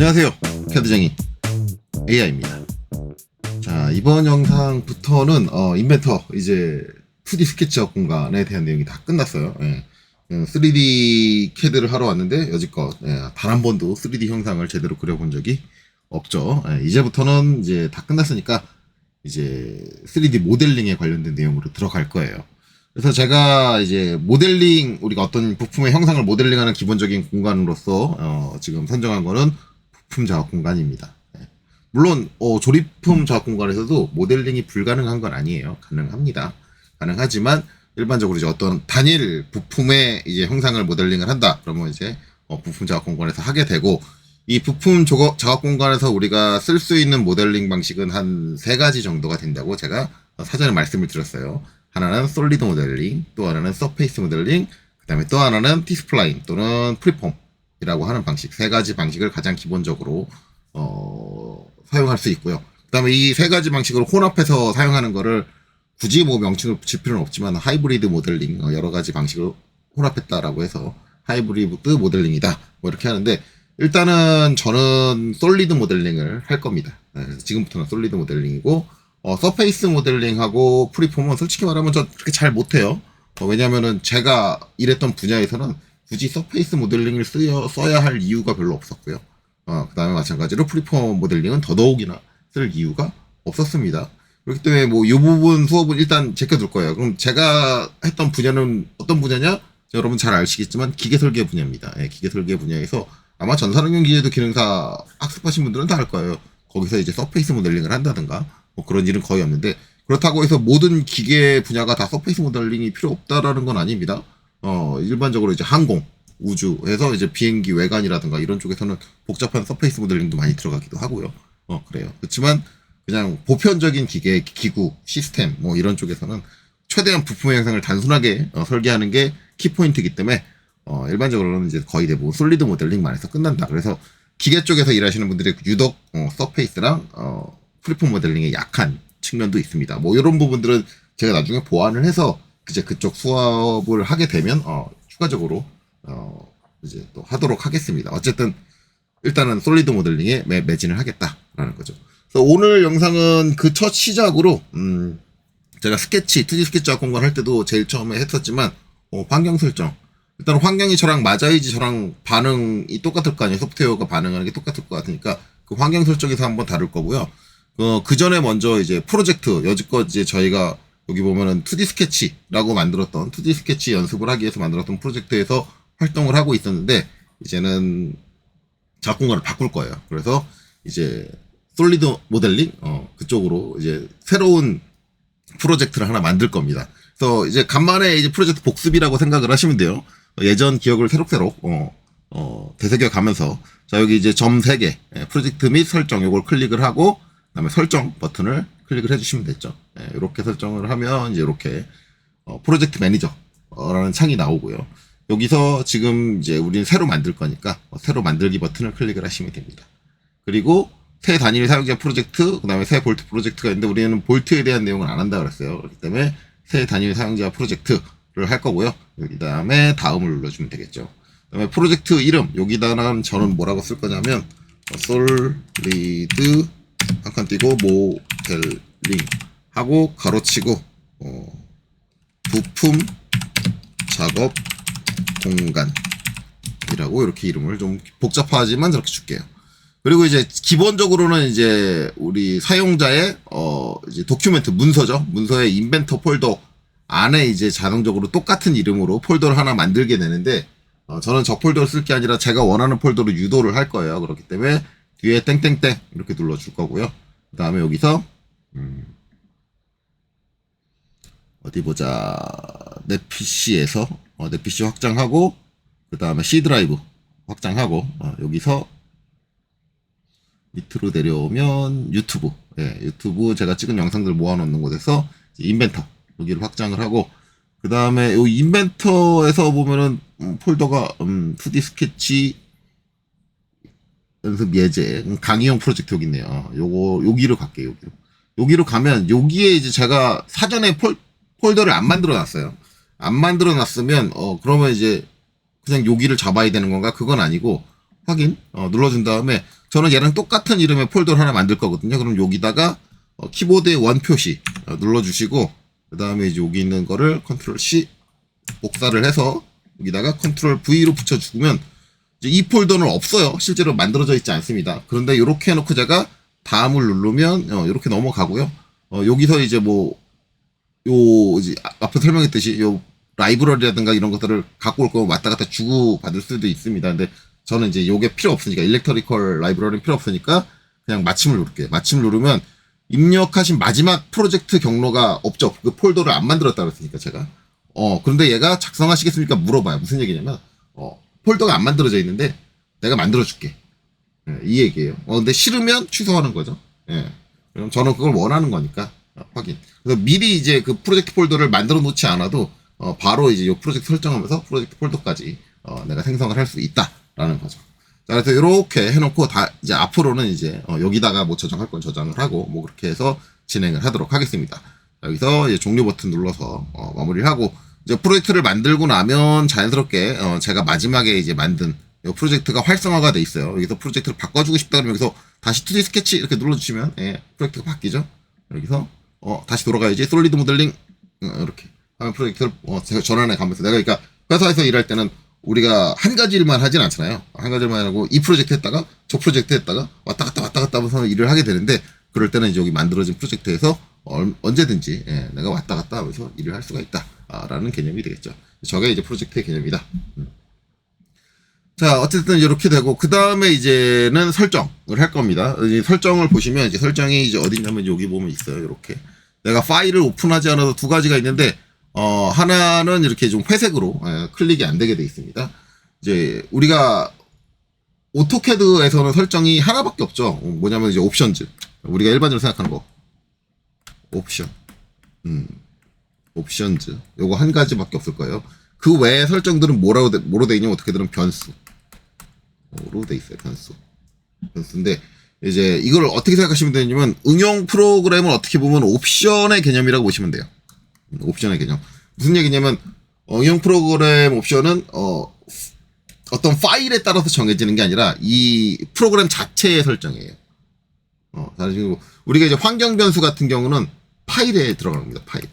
안녕하세요, 캐드쟁이 AI입니다. 자, 이번 영상부터는 인벤터 이제 2D 스케치업 공간에 대한 내용이 다 끝났어요. 3D 캐드를 하러 왔는데 여지껏 단 한 번도 3D 형상을 제대로 그려본 적이 없죠. 이제부터는 이제 다 끝났으니까 이제 3D 모델링에 관련된 내용으로 들어갈 거예요. 그래서 제가 이제 모델링, 우리가 어떤 부품의 형상을 모델링하는 기본적인 공간으로서 지금 선정한 거는 부품 작업 공간입니다. 물론 조립품 작업 공간에서도 모델링이 불가능한 건 아니에요. 가능합니다. 가능하지만 일반적으로 이제 어떤 단일 부품의 이제 형상을 모델링을 한다. 그러면 이제 부품 작업 공간에서 하게 되고, 이 부품 작업 공간에서 우리가 쓸 수 있는 모델링 방식은 한 3가지 정도가 된다고 제가 사전에 말씀을 드렸어요. 하나는 솔리드 모델링, 또 하나는 서페이스 모델링, 그 다음에 또 하나는 T-스플라인 또는 프리폼이라고 하는 방식, 3가지 방식을 가장 기본적으로 사용할 수 있고요. 그 다음에 이 3가지 방식으로 혼합해서 사용하는 거를 굳이 뭐 명칭을 붙일 필요는 없지만 하이브리드 모델링, 여러 가지 방식을 혼합했다라고 해서 하이브리드 모델링이다, 뭐 이렇게 하는데, 일단은 저는 솔리드 모델링을 할 겁니다. 지금부터는 솔리드 모델링이고, 서페이스 모델링하고 프리폼은 솔직히 말하면 저 그렇게 잘 못해요. 왜냐면은 제가 일했던 분야에서는 굳이 서페이스 모델링을 써야 할 이유가 별로 없었고요. 그 다음에 마찬가지로 프리폼 모델링은 더더욱이나 쓸 이유가 없었습니다. 그렇기 때문에 뭐 이 부분 수업은 일단 제껴둘 거예요. 그럼 제가 했던 분야는 어떤 분야냐? 여러분 잘 아시겠지만 기계 설계 분야입니다. 기계 설계 분야에서 아마 전산응용 기계도 기능사 학습하신 분들은 다 알 거예요. 거기서 이제 서페이스 모델링을 한다든가 뭐 그런 일은 거의 없는데, 그렇다고 해서 모든 기계 분야가 다 서페이스 모델링이 필요 없다라는 건 아닙니다. 일반적으로 이제 항공, 우주에서 이제 비행기 외관이라든가 이런 쪽에서는 복잡한 서페이스 모델링도 많이 들어가기도 하고요. 그래요. 그렇지만 그냥 보편적인 기계, 기구, 시스템 뭐 이런 쪽에서는 최대한 부품의 형상을 단순하게 설계하는 게 키포인트이기 때문에 일반적으로는 이제 거의 대부분 솔리드 모델링만 해서 끝난다. 그래서 기계 쪽에서 일하시는 분들이 유독 서페이스랑 프리폼 모델링에 약한 측면도 있습니다. 뭐 이런 부분들은 제가 나중에 보완을 해서 이제 그쪽 수업을 하게 되면 추가적으로 이제 또 하도록 하겠습니다. 어쨌든 일단은 솔리드 모델링에 매진을 하겠다라는 거죠. 그래서 오늘 영상은 그 첫 시작으로 제가 2D 스케치 공간 할 때도 제일 처음에 했었지만 환경 설정, 일단 환경이 저랑 맞아야지 저랑 반응이 똑같을 거 아니에요. 소프트웨어가 반응하는 게 똑같을 것 같으니까 그 환경 설정에서 한번 다룰 거고요. 그 전에 먼저 이제 프로젝트, 여지껏 이제 저희가 여기 보면은 2D 스케치라고 만들었던 2D 스케치 연습을 하기 위해서 만들었던 프로젝트에서 활동을 하고 있었는데, 이제는 작업 공간을 바꿀 거예요. 그래서 이제 솔리드 모델링 그쪽으로 이제 새로운 프로젝트를 하나 만들 겁니다. 그래서 이제 간만에 이제 프로젝트 복습이라고 생각을 하시면 돼요. 예전 기억을 새록새록 되새겨 가면서, 자 여기 이제 점 3개 프로젝트 및 설정, 요걸 클릭을 하고 그다음에 설정 버튼을 클릭을 해주시면 됐죠. 이렇게 설정을 하면 이제 이렇게 프로젝트 매니저라는 창이 나오고요. 여기서 지금 이제 우리는 새로 만들 거니까 새로 만들기 버튼을 클릭을 하시면 됩니다. 그리고 새 단일 사용자 프로젝트, 그다음에 새 볼트 프로젝트가 있는데 우리는 볼트에 대한 내용을 안 한다 그랬어요. 그렇기 때문에 새 단일 사용자 프로젝트를 할 거고요. 여기 다음에 다음을 눌러주면 되겠죠. 그다음에 프로젝트 이름, 여기다는 저는 뭐라고 쓸 거냐면 솔리드 한 칸 띄고 모델링 하고 가로치고 부품 작업 공간이라고 이렇게 이름을 좀 복잡하지만 저렇게 줄게요. 그리고 이제 기본적으로는 이제 우리 사용자의 이제 도큐멘트, 문서죠. 문서의 인벤터 폴더 안에 이제 자동적으로 똑같은 이름으로 폴더를 하나 만들게 되는데, 저는 저 폴더를 쓸 게 아니라 제가 원하는 폴더로 유도를 할 거예요. 그렇기 때문에 뒤에 땡땡땡 이렇게 눌러줄 거고요. 그 다음에 여기서 어디 보자, 내 PC에서 내 PC 확장하고, 그 다음에 C 드라이브 확장하고, 여기서 밑으로 내려오면 유튜브, 유튜브 제가 찍은 영상들 모아놓는 곳에서 인벤터 여기를 확장을 하고, 그 다음에 이 인벤터에서 보면은 폴더가 2D 스케치 연습 예제 강의용 프로젝트 여기 있네요. 여기로 갈게요. 여기로 가면 여기에 이제 제가 사전에 폴더를 안 만들어 놨어요. 안 만들어 놨으면 그러면 이제 그냥 여기를 잡아야 되는 건가? 그건 아니고 확인 눌러준 다음에 저는 얘랑 똑같은 이름의 폴더를 하나 만들 거거든요. 그럼 여기다가 키보드의 원 표시 눌러주시고, 그 다음에 이제 여기 있는 거를 컨트롤 C 복사를 해서 여기다가 컨트롤 V로 붙여주면 이제 이 폴더는 없어요. 실제로 만들어져 있지 않습니다. 그런데 이렇게 해놓고 제가 다음을 누르면 이렇게 넘어가고요. 여기서 이제 뭐 이제 앞에 설명했듯이 요 라이브러리라든가 이런 것들을 갖고 올 거면 왔다 갔다 주고 받을 수도 있습니다. 근데 저는 이제 요게 필요 없으니까, 일렉트리컬 라이브러리는 필요 없으니까 그냥 마침을 누를게요. 마침 누르면 입력하신 마지막 프로젝트 경로가 없죠. 그 폴더를 안 만들었다 그랬으니까 제가. 그런데 얘가 작성하시겠습니까? 물어봐요. 무슨 얘기냐면, 폴더가 안 만들어져 있는데 내가 만들어줄게. 예, 이 얘기예요. 근데 싫으면 취소하는 거죠. 예. 그럼 저는 그걸 원하는 거니까 확인. 그래서 미리 이제 그 프로젝트 폴더를 만들어 놓지 않아도 바로 이제 이 프로젝트 설정하면서 프로젝트 폴더까지 내가 생성을 할 수 있다라는 거죠. 자, 그래서 이렇게 해놓고 이제 앞으로는 이제 여기다가 뭐 저장할 건 저장을 하고 뭐 그렇게 해서 진행을 하도록 하겠습니다. 자, 여기서 이제 종료 버튼 눌러서 마무리를 하고, 이제 프로젝트를 만들고 나면 자연스럽게 제가 마지막에 이제 만든 이 프로젝트가 활성화가 돼 있어요. 여기서 프로젝트를 바꿔주고 싶다 그러면 여기서 다시 2D 스케치 이렇게 눌러주시면 프로젝트가 바뀌죠. 여기서 다시 돌아가야지. 솔리드 모델링 이렇게 하면 프로젝트를 제가 전환해 가면서, 내가 그러니까 회사에서 일할 때는 우리가 한 가지 일만 하진 않잖아요. 한 가지 일만 하고 이 프로젝트 했다가 저 프로젝트 했다가 왔다 갔다 하면서 일을 하게 되는데, 그럴 때는 이제 여기 만들어진 프로젝트에서 언제든지 내가 왔다 갔다 하면서 일을 할 수가 있다라는 개념이 되겠죠. 저게 이제 프로젝트의 개념이다. 자, 어쨌든 이렇게 되고, 그 다음에 이제는 설정을 할 겁니다. 이제 설정을 보시면, 이제 설정이 이제 어디 있냐면 여기 보면 있어요. 이렇게. 내가 파일을 오픈하지 않아도 두 가지가 있는데, 하나는 이렇게 좀 회색으로 클릭이 안 되게 돼 있습니다. 이제 우리가 오토캐드에서는 설정이 하나밖에 없죠. 뭐냐면 이제 옵션즈. 우리가 일반적으로 생각하는 거. 옵션. 옵션즈. 요거 한 가지밖에 없을 거예요. 그 외의 설정들은 뭐로 돼 있냐면 어떻게든 변수로 돼 있어요. 변수인데, 이제 이걸 어떻게 생각하시면 되냐면, 응용 프로그램을 어떻게 보면 옵션의 개념이라고 보시면 돼요. 옵션의 개념. 무슨 얘기냐면, 응용 프로그램 옵션은 어떤 파일에 따라서 정해지는 게 아니라 이 프로그램 자체의 설정이에요. 그리고 우리가 이제 환경 변수 같은 경우는 파일에 들어갑니다. 파일.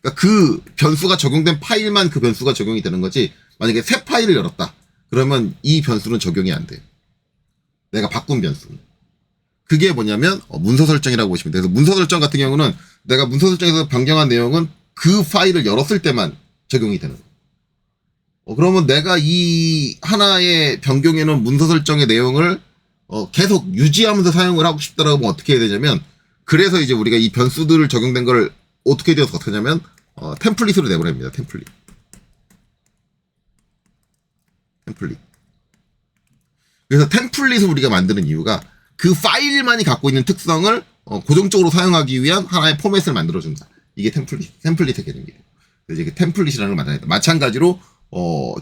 그러니까 그 변수가 적용된 파일만 그 변수가 적용이 되는 거지, 만약에 새 파일을 열었다 그러면 이 변수는 적용이 안 돼요. 내가 바꾼 변수. 그게 뭐냐면 문서 설정이라고 보시면 돼요. 그래서 문서 설정 같은 경우는 내가 문서 설정에서 변경한 내용은 그 파일을 열었을 때만 적용이 되는 거예요. 그러면 내가 이 하나의 변경해 놓은 문서 설정의 내용을 계속 유지하면서 사용을 하고 싶다라고 하면 어떻게 해야 되냐면, 그래서 이제 우리가 이 변수들을 적용된 걸 어떻게 되어서 어떻게 하냐면 템플릿으로 내보냅니다. 템플릿. 그래서 템플릿을 우리가 만드는 이유가 그 파일만이 갖고 있는 특성을 고정적으로 사용하기 위한 하나의 포맷을 만들어준다. 이게 템플릿의 개념이에요. 그래서 이게 템플릿이라는 걸 만들어야 돼. 마찬가지로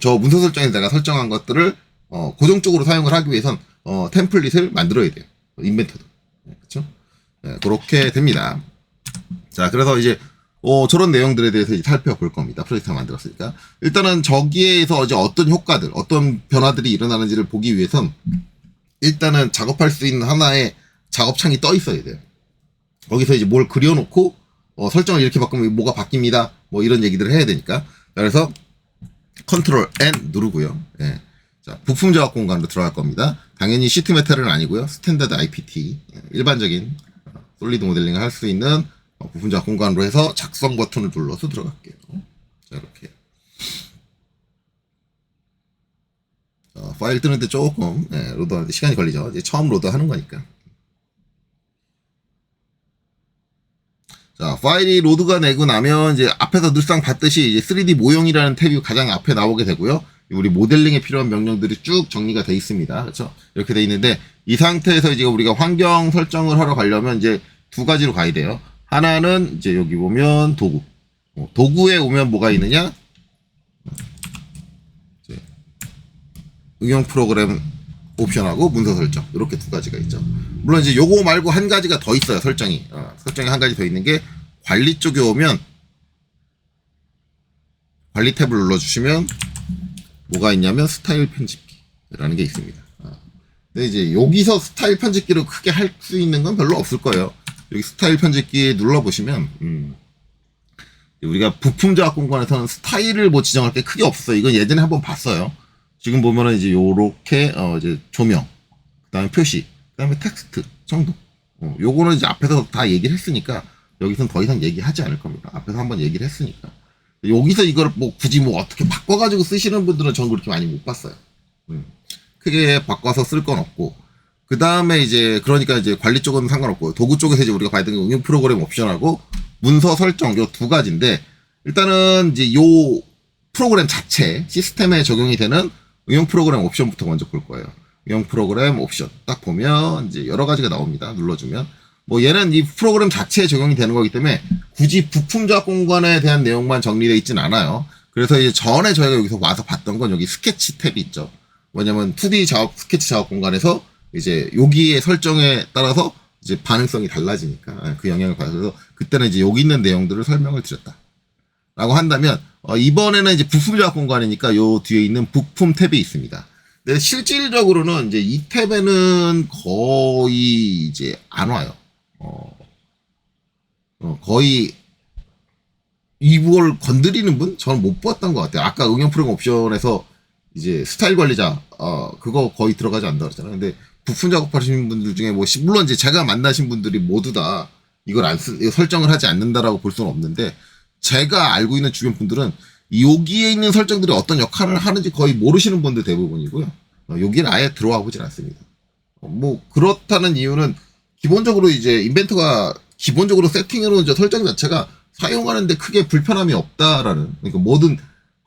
저 문서 설정에서 내가 설정한 것들을 고정적으로 사용을 하기 위해선 템플릿을 만들어야 돼요. 인벤터도. 그렇죠? 그렇게 됩니다. 자, 그래서 이제 저런 내용들에 대해서 살펴볼 겁니다. 프로젝트를 만들었으니까. 일단은 저기에서 이제 어떤 효과들, 어떤 변화들이 일어나는지를 보기 위해선 일단은 작업할 수 있는 하나의 작업창이 떠 있어야 돼요. 거기서 이제 뭘 그려놓고 설정을 이렇게 바꾸면 뭐가 바뀝니다. 뭐 이런 얘기들을 해야 되니까. 그래서 컨트롤 N 누르고요. 예. 자, 부품 작업 공간으로 들어갈 겁니다. 당연히 시트 메탈은 아니고요. 스탠다드 IPT, 일반적인 솔리드 모델링을 할 수 있는 부품 작업 공간으로 해서 작성 버튼을 눌러서 들어갈게요. 자, 이렇게. 파일 뜨는데 조금 로드하는데 시간이 걸리죠. 이제 처음 로드하는 거니까. 자, 파일이 로드가 되고 나면 이제 앞에서 늘상 봤듯이 이제 3D 모형이라는 탭이 가장 앞에 나오게 되고요. 우리 모델링에 필요한 명령들이 쭉 정리가 되어 있습니다. 그렇죠? 이렇게 되어 있는데, 이 상태에서 이제 우리가 환경 설정을 하러 가려면 이제 두 가지로 가야 돼요. 하나는 이제 여기 보면 도구. 도구에 오면 뭐가 있느냐? 응용 프로그램 옵션하고 문서 설정, 이렇게 두 가지가 있죠. 물론 이제 요거 말고 한 가지가 더 있어요. 설정이 한 가지 더 있는 게, 관리 쪽에 오면 관리 탭을 눌러주시면 뭐가 있냐면 스타일 편집기라는 게 있습니다. 근데 이제 여기서 스타일 편집기로 크게 할 수 있는 건 별로 없을 거예요. 여기 스타일 편집기 눌러보시면, 우리가 부품 조합 공간에서는 스타일을 뭐 지정할 게 크게 없어요. 이건 예전에 한번 봤어요. 지금 보면은 이제 요렇게, 이제 조명, 그 다음에 표시, 그 다음에 텍스트 정도. 요거는 이제 앞에서 다 얘기를 했으니까, 여기서는 더 이상 얘기하지 않을 겁니다. 앞에서 한번 얘기를 했으니까. 여기서 이걸 뭐 굳이 뭐 어떻게 바꿔가지고 쓰시는 분들은 전 그렇게 많이 못 봤어요. 크게 바꿔서 쓸 건 없고. 그 다음에 이제, 그러니까 이제 관리 쪽은 상관없고, 도구 쪽에서 이제 우리가 봐야 되는 게 응용 프로그램 옵션하고, 문서 설정, 요 두 가지인데, 일단은 이제 요 프로그램 자체, 시스템에 적용이 되는 응용 프로그램 옵션부터 먼저 볼 거예요. 응용 프로그램 옵션. 딱 보면 이제 여러 가지가 나옵니다. 눌러주면. 뭐 얘는 이 프로그램 자체에 적용이 되는 거기 때문에 굳이 부품 조합 공간에 대한 내용만 정리되어 있진 않아요. 그래서 이제 전에 저희가 여기서 와서 봤던 건 여기 스케치 탭이 있죠. 뭐냐면 2D 작업, 스케치 작업 공간에서 이제 여기의 설정에 따라서 이제 반응성이 달라지니까 그 영향을 받아서 그때는 이제 여기 있는 내용들을 설명을 드렸다. 라고 한다면 이번에는 이제 부품 조합 공간이니까 요 뒤에 있는 부품 탭이 있습니다. 근데 실질적으로는 이제 이 탭에는 거의 이제 안 와요. 거의 이걸 건드리는 분? 저는 못 봤던 것 같아요. 아까 응용 프로그램 옵션에서 이제 스타일 관리자, 그거 거의 들어가지 않는다고 했잖아요. 근데 부품 작업하시는 분들 중에 뭐, 물론 이제 제가 만나신 분들이 모두 다 이걸 설정을 하지 않는다라고 볼 수는 없는데, 제가 알고 있는 주변 분들은 여기에 있는 설정들이 어떤 역할을 하는지 거의 모르시는 분들 대부분이고요. 여기는 아예 들어와 보진 않습니다. 뭐, 그렇다는 이유는 기본적으로 이제 인벤터가 기본적으로 세팅해놓은 설정 자체가 사용하는데 크게 불편함이 없다라는, 그러니까 모든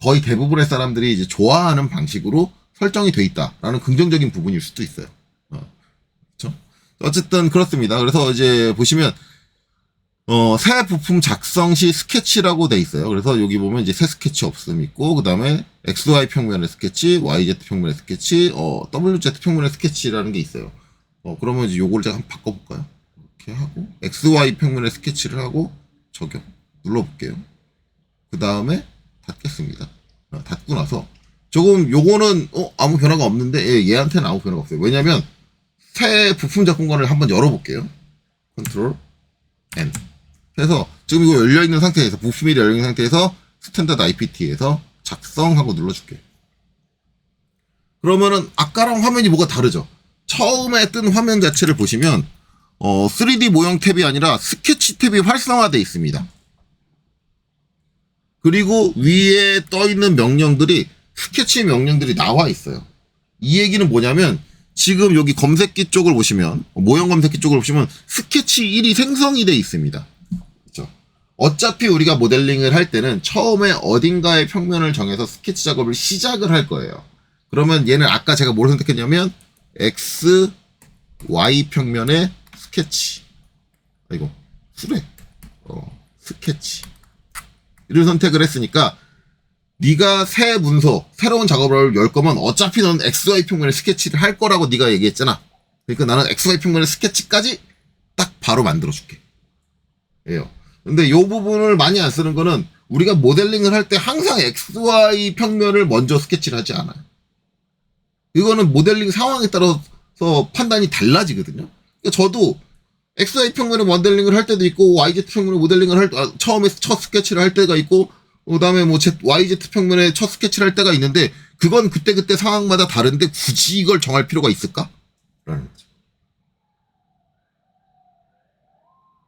거의 대부분의 사람들이 이제 좋아하는 방식으로 설정이 돼 있다라는 긍정적인 부분일 수도 있어요. 그렇죠? 어쨌든 그렇습니다. 그래서 이제 보시면 새 부품 작성 시 스케치라고 돼 있어요. 그래서 여기 보면 이제 새 스케치 없음 있고, 그 다음에 XY 평면의 스케치, YZ 평면의 스케치, WZ 평면의 스케치라는 게 있어요. 그러면 이제 요걸 제가 한번 바꿔볼까요? 이렇게 하고, XY 평면의 스케치를 하고, 적용. 눌러볼게요. 그 다음에 닫겠습니다. 닫고 나서, 조금 요거는, 아무 변화가 없는데, 얘한테는 아무 변화가 없어요. 왜냐면, 새 부품 작공간을 한번 열어볼게요. 컨트롤 N. 그래서 지금 이거 열려있는 상태에서, 부품이 열려있는 상태에서 스탠다드 IPT에서 작성하고 눌러줄게요. 그러면은 아까랑 화면이 뭐가 다르죠? 처음에 뜬 화면 자체를 보시면 3D 모형 탭이 아니라 스케치 탭이 활성화되어 있습니다. 그리고 위에 떠있는 명령들이 스케치 명령들이 나와 있어요. 이 얘기는 뭐냐면 지금 여기 검색기 쪽을 보시면, 모형 검색기 쪽을 보시면 스케치 1이 생성이 되어 있습니다. 그렇죠? 어차피 우리가 모델링을 할 때는 처음에 어딘가의 평면을 정해서 스케치 작업을 시작을 할 거예요. 그러면 얘는 아까 제가 뭘 선택했냐면 X, Y 평면의 스케치. 아이고, 수레. 스케치. 이를 선택을 했으니까 네가 새 문서, 새로운 작업을 열 거면 어차피 넌 XY 평면의 스케치를 할 거라고 네가 얘기했잖아. 그러니까 나는 XY 평면의 스케치까지 딱 바로 만들어줄게. 예요. 근데 이 부분을 많이 안 쓰는 거는 우리가 모델링을 할 때 항상 XY 평면을 먼저 스케치를 하지 않아요. 이거는 모델링 상황에 따라서 판단이 달라지거든요. 그러니까 저도 XY 평면의 모델링을 할 때도 있고 YZ 평면의 모델링을 처음에 첫 스케치를 할 때가 있고, 그 다음에 뭐 YZ 평면의 첫 스케치를 할 때가 있는데, 그건 그때 상황마다 다른데 굳이 이걸 정할 필요가 있을까? 라는 거죠.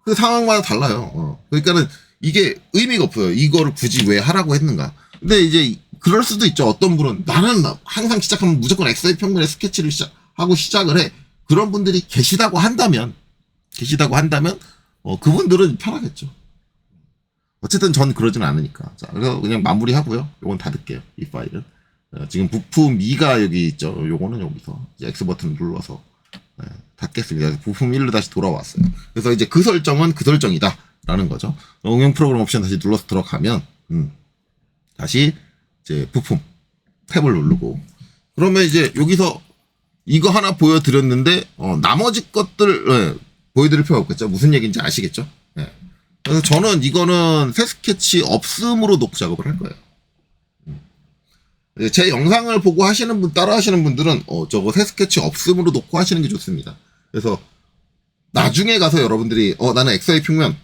그 상황마다 달라요. 그러니까는 이게 의미가 없어요. 이거를 굳이 왜 하라고 했는가. 근데 이제 그럴 수도 있죠. 어떤 분은 나는 항상 시작하면 무조건 XY 평면의 스케치를 하고 시작을 해. 그런 분들이 계시다고 한다면 그분들은 편하겠죠. 어쨌든 전 그러진 않으니까. 자, 그래서 그냥 마무리하고요. 요건 닫을게요. 이 파일은. 지금 부품 2가 여기 있죠. 요거는 여기서 이제 X 버튼을 눌러서 닫겠습니다. 부품 1로 다시 돌아왔어요. 그래서 이제 그 설정은 그 설정이다 라는 거죠. 응용 프로그램 옵션 다시 눌러서 들어가면 다시 이제 부품 탭을 누르고, 그러면 이제 여기서 이거 하나 보여드렸는데 나머지 것들 보여드릴 필요가 없겠죠. 무슨 얘기인지 아시겠죠? 그래서 저는 이거는 새 스케치 없음으로 녹 작업을 할 거예요. 제 영상을 보고 하시는 분, 따라 하시는 분들은, 저거 새 스케치 없음으로 놓고 하시는 게 좋습니다. 그래서, 나중에 가서 여러분들이, 나는 XY 평면으로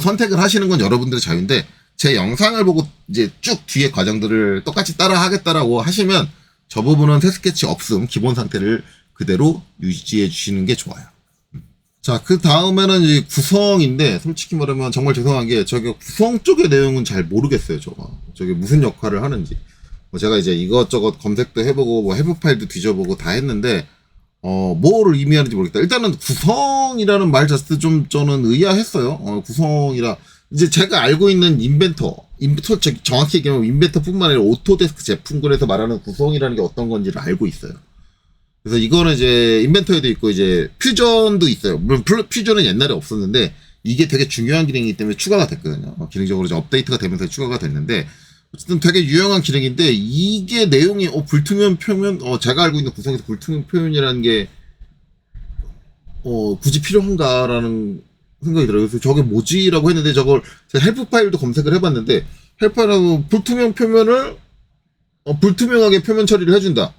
선택을 하시는 건 여러분들의 자유인데, 제 영상을 보고 이제 쭉 뒤에 과정들을 똑같이 따라 하겠다라고 하시면, 저 부분은 새 스케치 없음, 기본 상태를 그대로 유지해 주시는 게 좋아요. 자, 그 다음에는 이제 구성인데, 솔직히 말하면 정말 죄송한 게, 저기 구성 쪽의 내용은 잘 모르겠어요, 저거. 저게 무슨 역할을 하는지. 제가 이제 이것저것 검색도 해보고, 뭐 해부 파일도 뒤져보고 다 했는데, 뭐를 의미하는지 모르겠다. 일단은 구성이라는 말 자체도 좀 저는 의아했어요. 구성이라. 이제 제가 알고 있는 인벤터, 정확히 얘기하면 인벤터뿐만 아니라 오토데스크 제품군에서 말하는 구성이라는 게 어떤 건지를 알고 있어요. 그래서 이거는 이제 인벤터에도 있고 이제 퓨전도 있어요. 물론 퓨전은 옛날에 없었는데 이게 되게 중요한 기능이기 때문에 추가가 됐거든요. 기능적으로 이제 업데이트가 되면서 추가가 됐는데 어쨌든 되게 유용한 기능인데 이게 내용이 불투명 표면 제가 알고 있는 구성에서 불투명 표현이라는 게 굳이 필요한가라는 생각이 들어요. 그래서 저게 뭐지라고 했는데 저걸 제가 헬프 파일도 검색을 해봤는데 헬프 파일은 불투명 표면을 불투명하게 표면 처리를 해준다.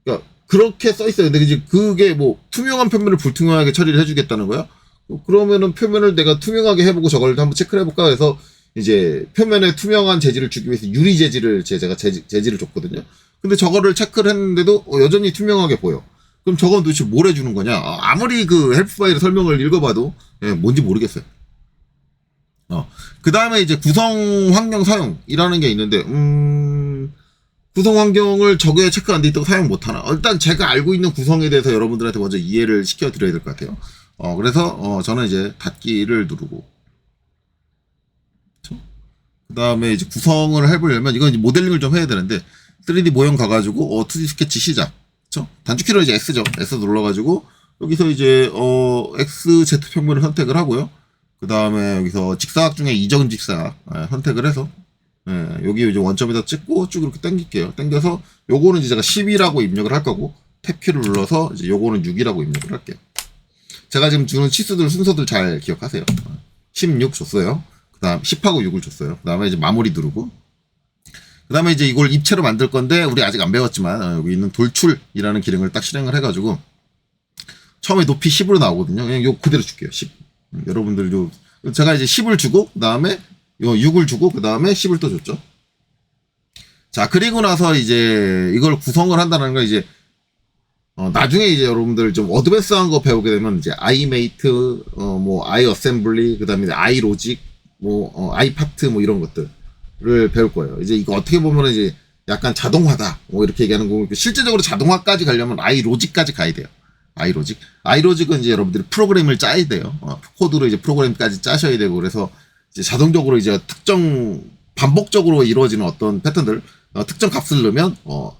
그러니까 그렇게 써 있어요. 근데 이제 그게 뭐 투명한 표면을 불투명하게 처리를 해주겠다는 거야? 그러면은 표면을 내가 투명하게 해보고 저걸 한번 체크를 해볼까 해서 이제 표면에 투명한 재질을 주기 위해서 유리 재질을 제가 재질을 줬거든요. 근데 저거를 체크를 했는데도 여전히 투명하게 보여. 그럼 저건 도대체 뭘 해주는 거냐? 아무리 그 헬프 파일 설명을 읽어봐도 뭔지 모르겠어요. 그 다음에 이제 구성 환경 사용이라는 게 있는데 구성 환경을 저게 체크 안 돼 있다고 사용 못 하나? 일단 제가 알고 있는 구성에 대해서 여러분들한테 먼저 이해를 시켜 드려야 될 것 같아요. 그래서 저는 이제 닫기를 누르고 그 다음에 이제 구성을 해보려면 이건 이제 모델링을 좀 해야 되는데 3D 모형 가가지고 2D 스케치 시작. 그쵸? 단축키로 이제 S죠. S 눌러가지고 여기서 이제 XZ 평면을 선택을 하고요. 그 다음에 여기서 직사각 중에 이전 직사각 선택을 해서 여기 이제 원점에다 찍고 쭉 이렇게 당길게요. 당겨서 요거는 이제 제가 10이라고 입력을 할 거고 탭키를 눌러서 이제 요거는 6이라고 입력을 할게요. 제가 지금 주는 치수들 순서들 잘 기억하세요. 16 줬어요. 그 다음 10하고 6을 줬어요. 그 다음에 이제 마무리 누르고 그 다음에 이제 이걸 입체로 만들 건데 우리 아직 안 배웠지만 여기 있는 돌출이라는 기능을 딱 실행을 해가지고 처음에 높이 10으로 나오거든요. 그냥 요 그대로 줄게요. 10. 여러분들도 제가 이제 10을 주고 그 다음에 요 6을 주고 그 다음에 10을 또 줬죠. 자 그리고 나서 이제 이걸 구성을 한다는 건 이제 나중에 이제 여러분들 좀 어드밴스한 거 배우게 되면 이제 아이메이트 뭐 아이어셈블리 그 다음에 아이로직 뭐 아이파트 뭐 이런 것들을 배울 거예요. 이제 이거 어떻게 보면 이제 약간 자동화다 뭐 이렇게 얘기하는 거고 실제적으로 자동화까지 가려면 아이로직까지 가야 돼요. 아이로직은 이제 여러분들이 프로그램을 짜야 돼요. 코드로 이제 프로그램까지 짜셔야 되고 그래서 이제 자동적으로 이제 반복적으로 이루어지는 어떤 패턴들 특정 값을 넣으면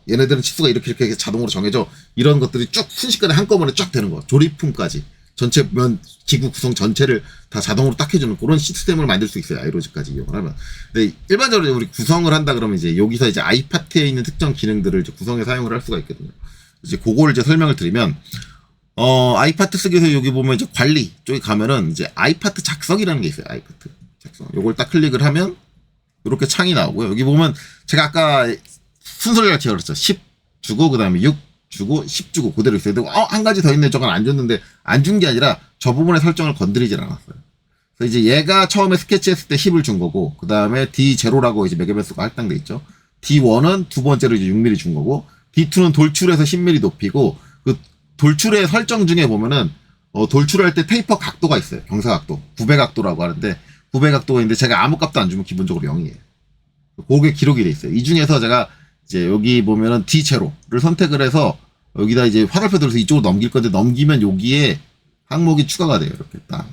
얘네들은 치수가 이렇게 자동으로 정해져 이런 것들이 쭉 순식간에 한꺼번에 쫙 되는 거 조립품까지 전체 기구 구성 전체를 다 자동으로 딱 해주는 그런 시스템을 만들 수 있어요. 아이로직까지 이용을 하면. 근데 일반적으로 우리 구성을 한다 그러면 이제 여기서 이제 아이파트에 있는 특정 기능들을 이제 구성에 사용을 할 수가 있거든요. 이제 그거를 이제 설명을 드리면 아이파트 쓰기 위해서 여기 보면 이제 관리 쪽에 가면은 이제 아이파트 작성이라는 게 있어요. 아이파트 작성. 요걸 딱 클릭을 하면 이렇게 창이 나오고요. 여기 보면 제가 아까 순서를 제가 그랬죠. 10 주고 그 다음에 6 주고 10 주고 그대로 있어요. 근데 한 가지 더 있네. 저건 안 줬는데 안 준 게 아니라 저 부분의 설정을 건드리질 않았어요. 그래서 이제 얘가 처음에 스케치했을 때 10을 준 거고 그 다음에 D0라고 이제 메가베스가 할당돼 있죠. D1은 두 번째로 이제 6mm 준 거고 D2는 돌출해서 10mm 높이고 그 돌출의 설정 중에 보면은 돌출할 때 테이퍼 각도가 있어요. 경사각도 9배 각도라고 하는데 9배 각도가 있는데 제가 아무 값도 안 주면 기본적으로 0이에요. 그게 기록이 돼 있어요. 이 중에서 제가 이제 여기 보면은 D0를 선택을 해서 여기다 이제 화살표 들어서 이쪽으로 넘길 건데 넘기면 여기에 항목이 추가가 돼요. 이렇게 딱.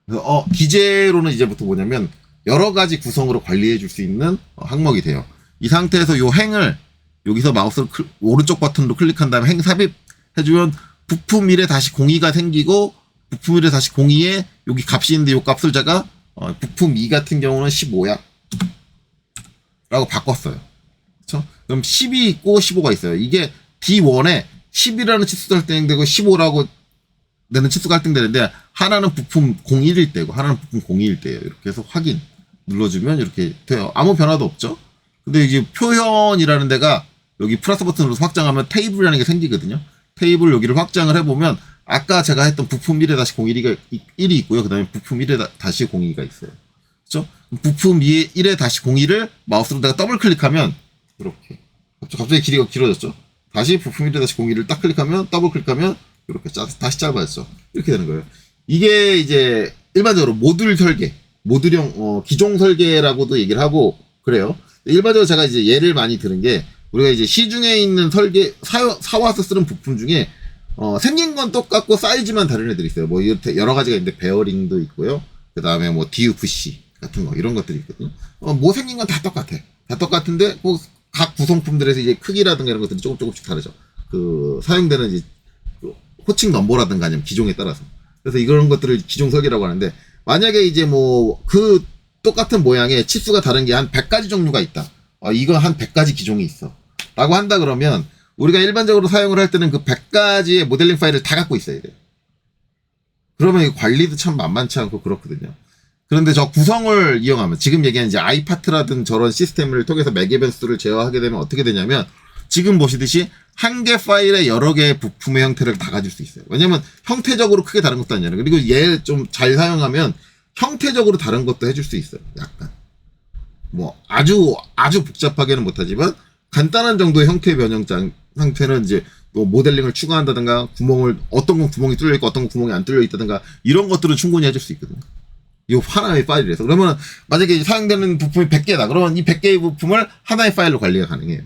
그래서 D0는 이제부터 뭐냐면 여러 가지 구성으로 관리해 줄 수 있는 항목이 돼요. 이 상태에서 요 행을 여기서 마우스를 오른쪽 버튼으로 클릭한 다음에 행 삽입 해주면 부품 1에 다시 02가 생기고 부품 1에 다시 02에 여기 값이 있는데 요 값을 제가 부품 2 같은 경우는 15야 라고 바꿨어요. 그쵸? 그럼 10이 있고 15가 있어요. 이게 D1에 10이라는 치수가 할당되고 15라고 되는 치수가 할당되는데 하나는 부품 01일 때고 하나는 부품 02일 때예요. 이렇게 해서 확인 눌러주면 이렇게 돼요. 아무 변화도 없죠. 근데 이제 표현이라는 데가 여기 플러스 버튼으로 확장하면 테이블이라는 게 생기거든요. 테이블 여기를 확장을 해보면 아까 제가 했던 부품 1-01이 1이 있고요. 그 다음에 부품 1-02가 있어요. 그렇죠? 부품 1-01을 마우스로 내가 더블 클릭하면 이렇게 갑자기 길이가 길어졌죠. 다시 부품 1-01을 딱 클릭하면 더블 클릭하면 이렇게 다시 짧아졌죠. 이렇게 되는 거예요. 이게 이제 일반적으로 모듈 설계, 모듈형 기종 설계라고도 얘기를 하고 그래요. 일반적으로 제가 이제 예를 많이 들은 게 우리가 이제 시중에 있는 설계 사와서 쓰는 부품 중에 생긴 건 똑같고 사이즈만 다른 애들이 있어요. 뭐 여러 가지가 있는데 베어링도 있고요. 그 다음에 뭐 DUFC 같은 거 이런 것들이 있거든요. 뭐 생긴 건 다 똑같아. 다 똑같은데 뭐 각 구성품들에서 이제 크기라든가 이런 것들이 조금씩 다르죠. 그 사용되는 이제 호칭 넘버라든가 아니면 기종에 따라서. 그래서 이런 것들을 기종 설계라고 하는데 만약에 이제 뭐 그 똑같은 모양의 치수가 다른 게 한 100가지 종류가 있다. 이거 한 100가지 기종이 있어. 라고 한다 그러면 우리가 일반적으로 사용을 할 때는 그 100가지의 모델링 파일을 다 갖고 있어야 돼요. 그러면 관리도 참 만만치 않고 그렇거든요. 그런데 저 구성을 이용하면 지금 얘기한 이제 아이파트라든 저런 시스템을 통해서 맥의 변수를 제어하게 되면 어떻게 되냐면 지금 보시듯이 한 개 파일에 여러 개의 부품의 형태를 다 가질 수 있어요. 왜냐면 형태적으로 크게 다른 것도 아니잖아요. 그리고 얘 좀 잘 사용하면 형태적으로 다른 것도 해줄 수 있어요. 약간 뭐 아주 복잡하게는 못하지만 간단한 정도의 형태 변형 상태는 이제 뭐 모델링을 추가한다든가 어떤 건 구멍이 뚫려 있고 어떤 건 구멍이 안 뚫려 있다든가 이런 것들은 충분히 해줄 수 있거든요. 이 하나의 파일에서. 그러면 만약에 사용되는 부품이 100개다. 그러면 이 100개의 부품을 하나의 파일로 관리가 가능해요.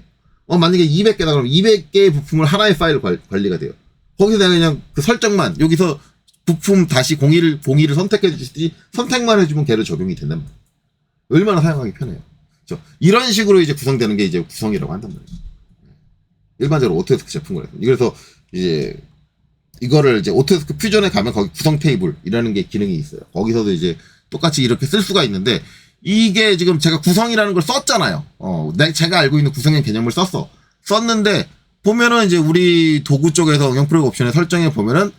만약에 200개다. 그러면 200개의 부품을 하나의 파일로 관리가 돼요. 거기서 내가 그냥 그 설정만 여기서 부품 다시 공의를 선택해 주시듯이 선택만 해주면 걔를 적용이 된단 말이에요. 얼마나 사용하기 편해요. 그렇죠? 이런 식으로 이제 구성되는 게 이제 구성이라고 한단 말이에요. 일반적으로 오토데스크 제품을 해서. 그래서 이제 이거를 이제 오토데스크 퓨전에 가면 거기 구성 테이블이라는 게 기능이 있어요. 거기서도 이제 똑같이 이렇게 쓸 수가 있는데 이게 지금 제가 구성이라는 걸 썼잖아요. 제가 알고 있는 구성의 개념을 썼는데 보면은 이제 우리 도구 쪽에서 응용 프로그램 옵션에 설정해 보면은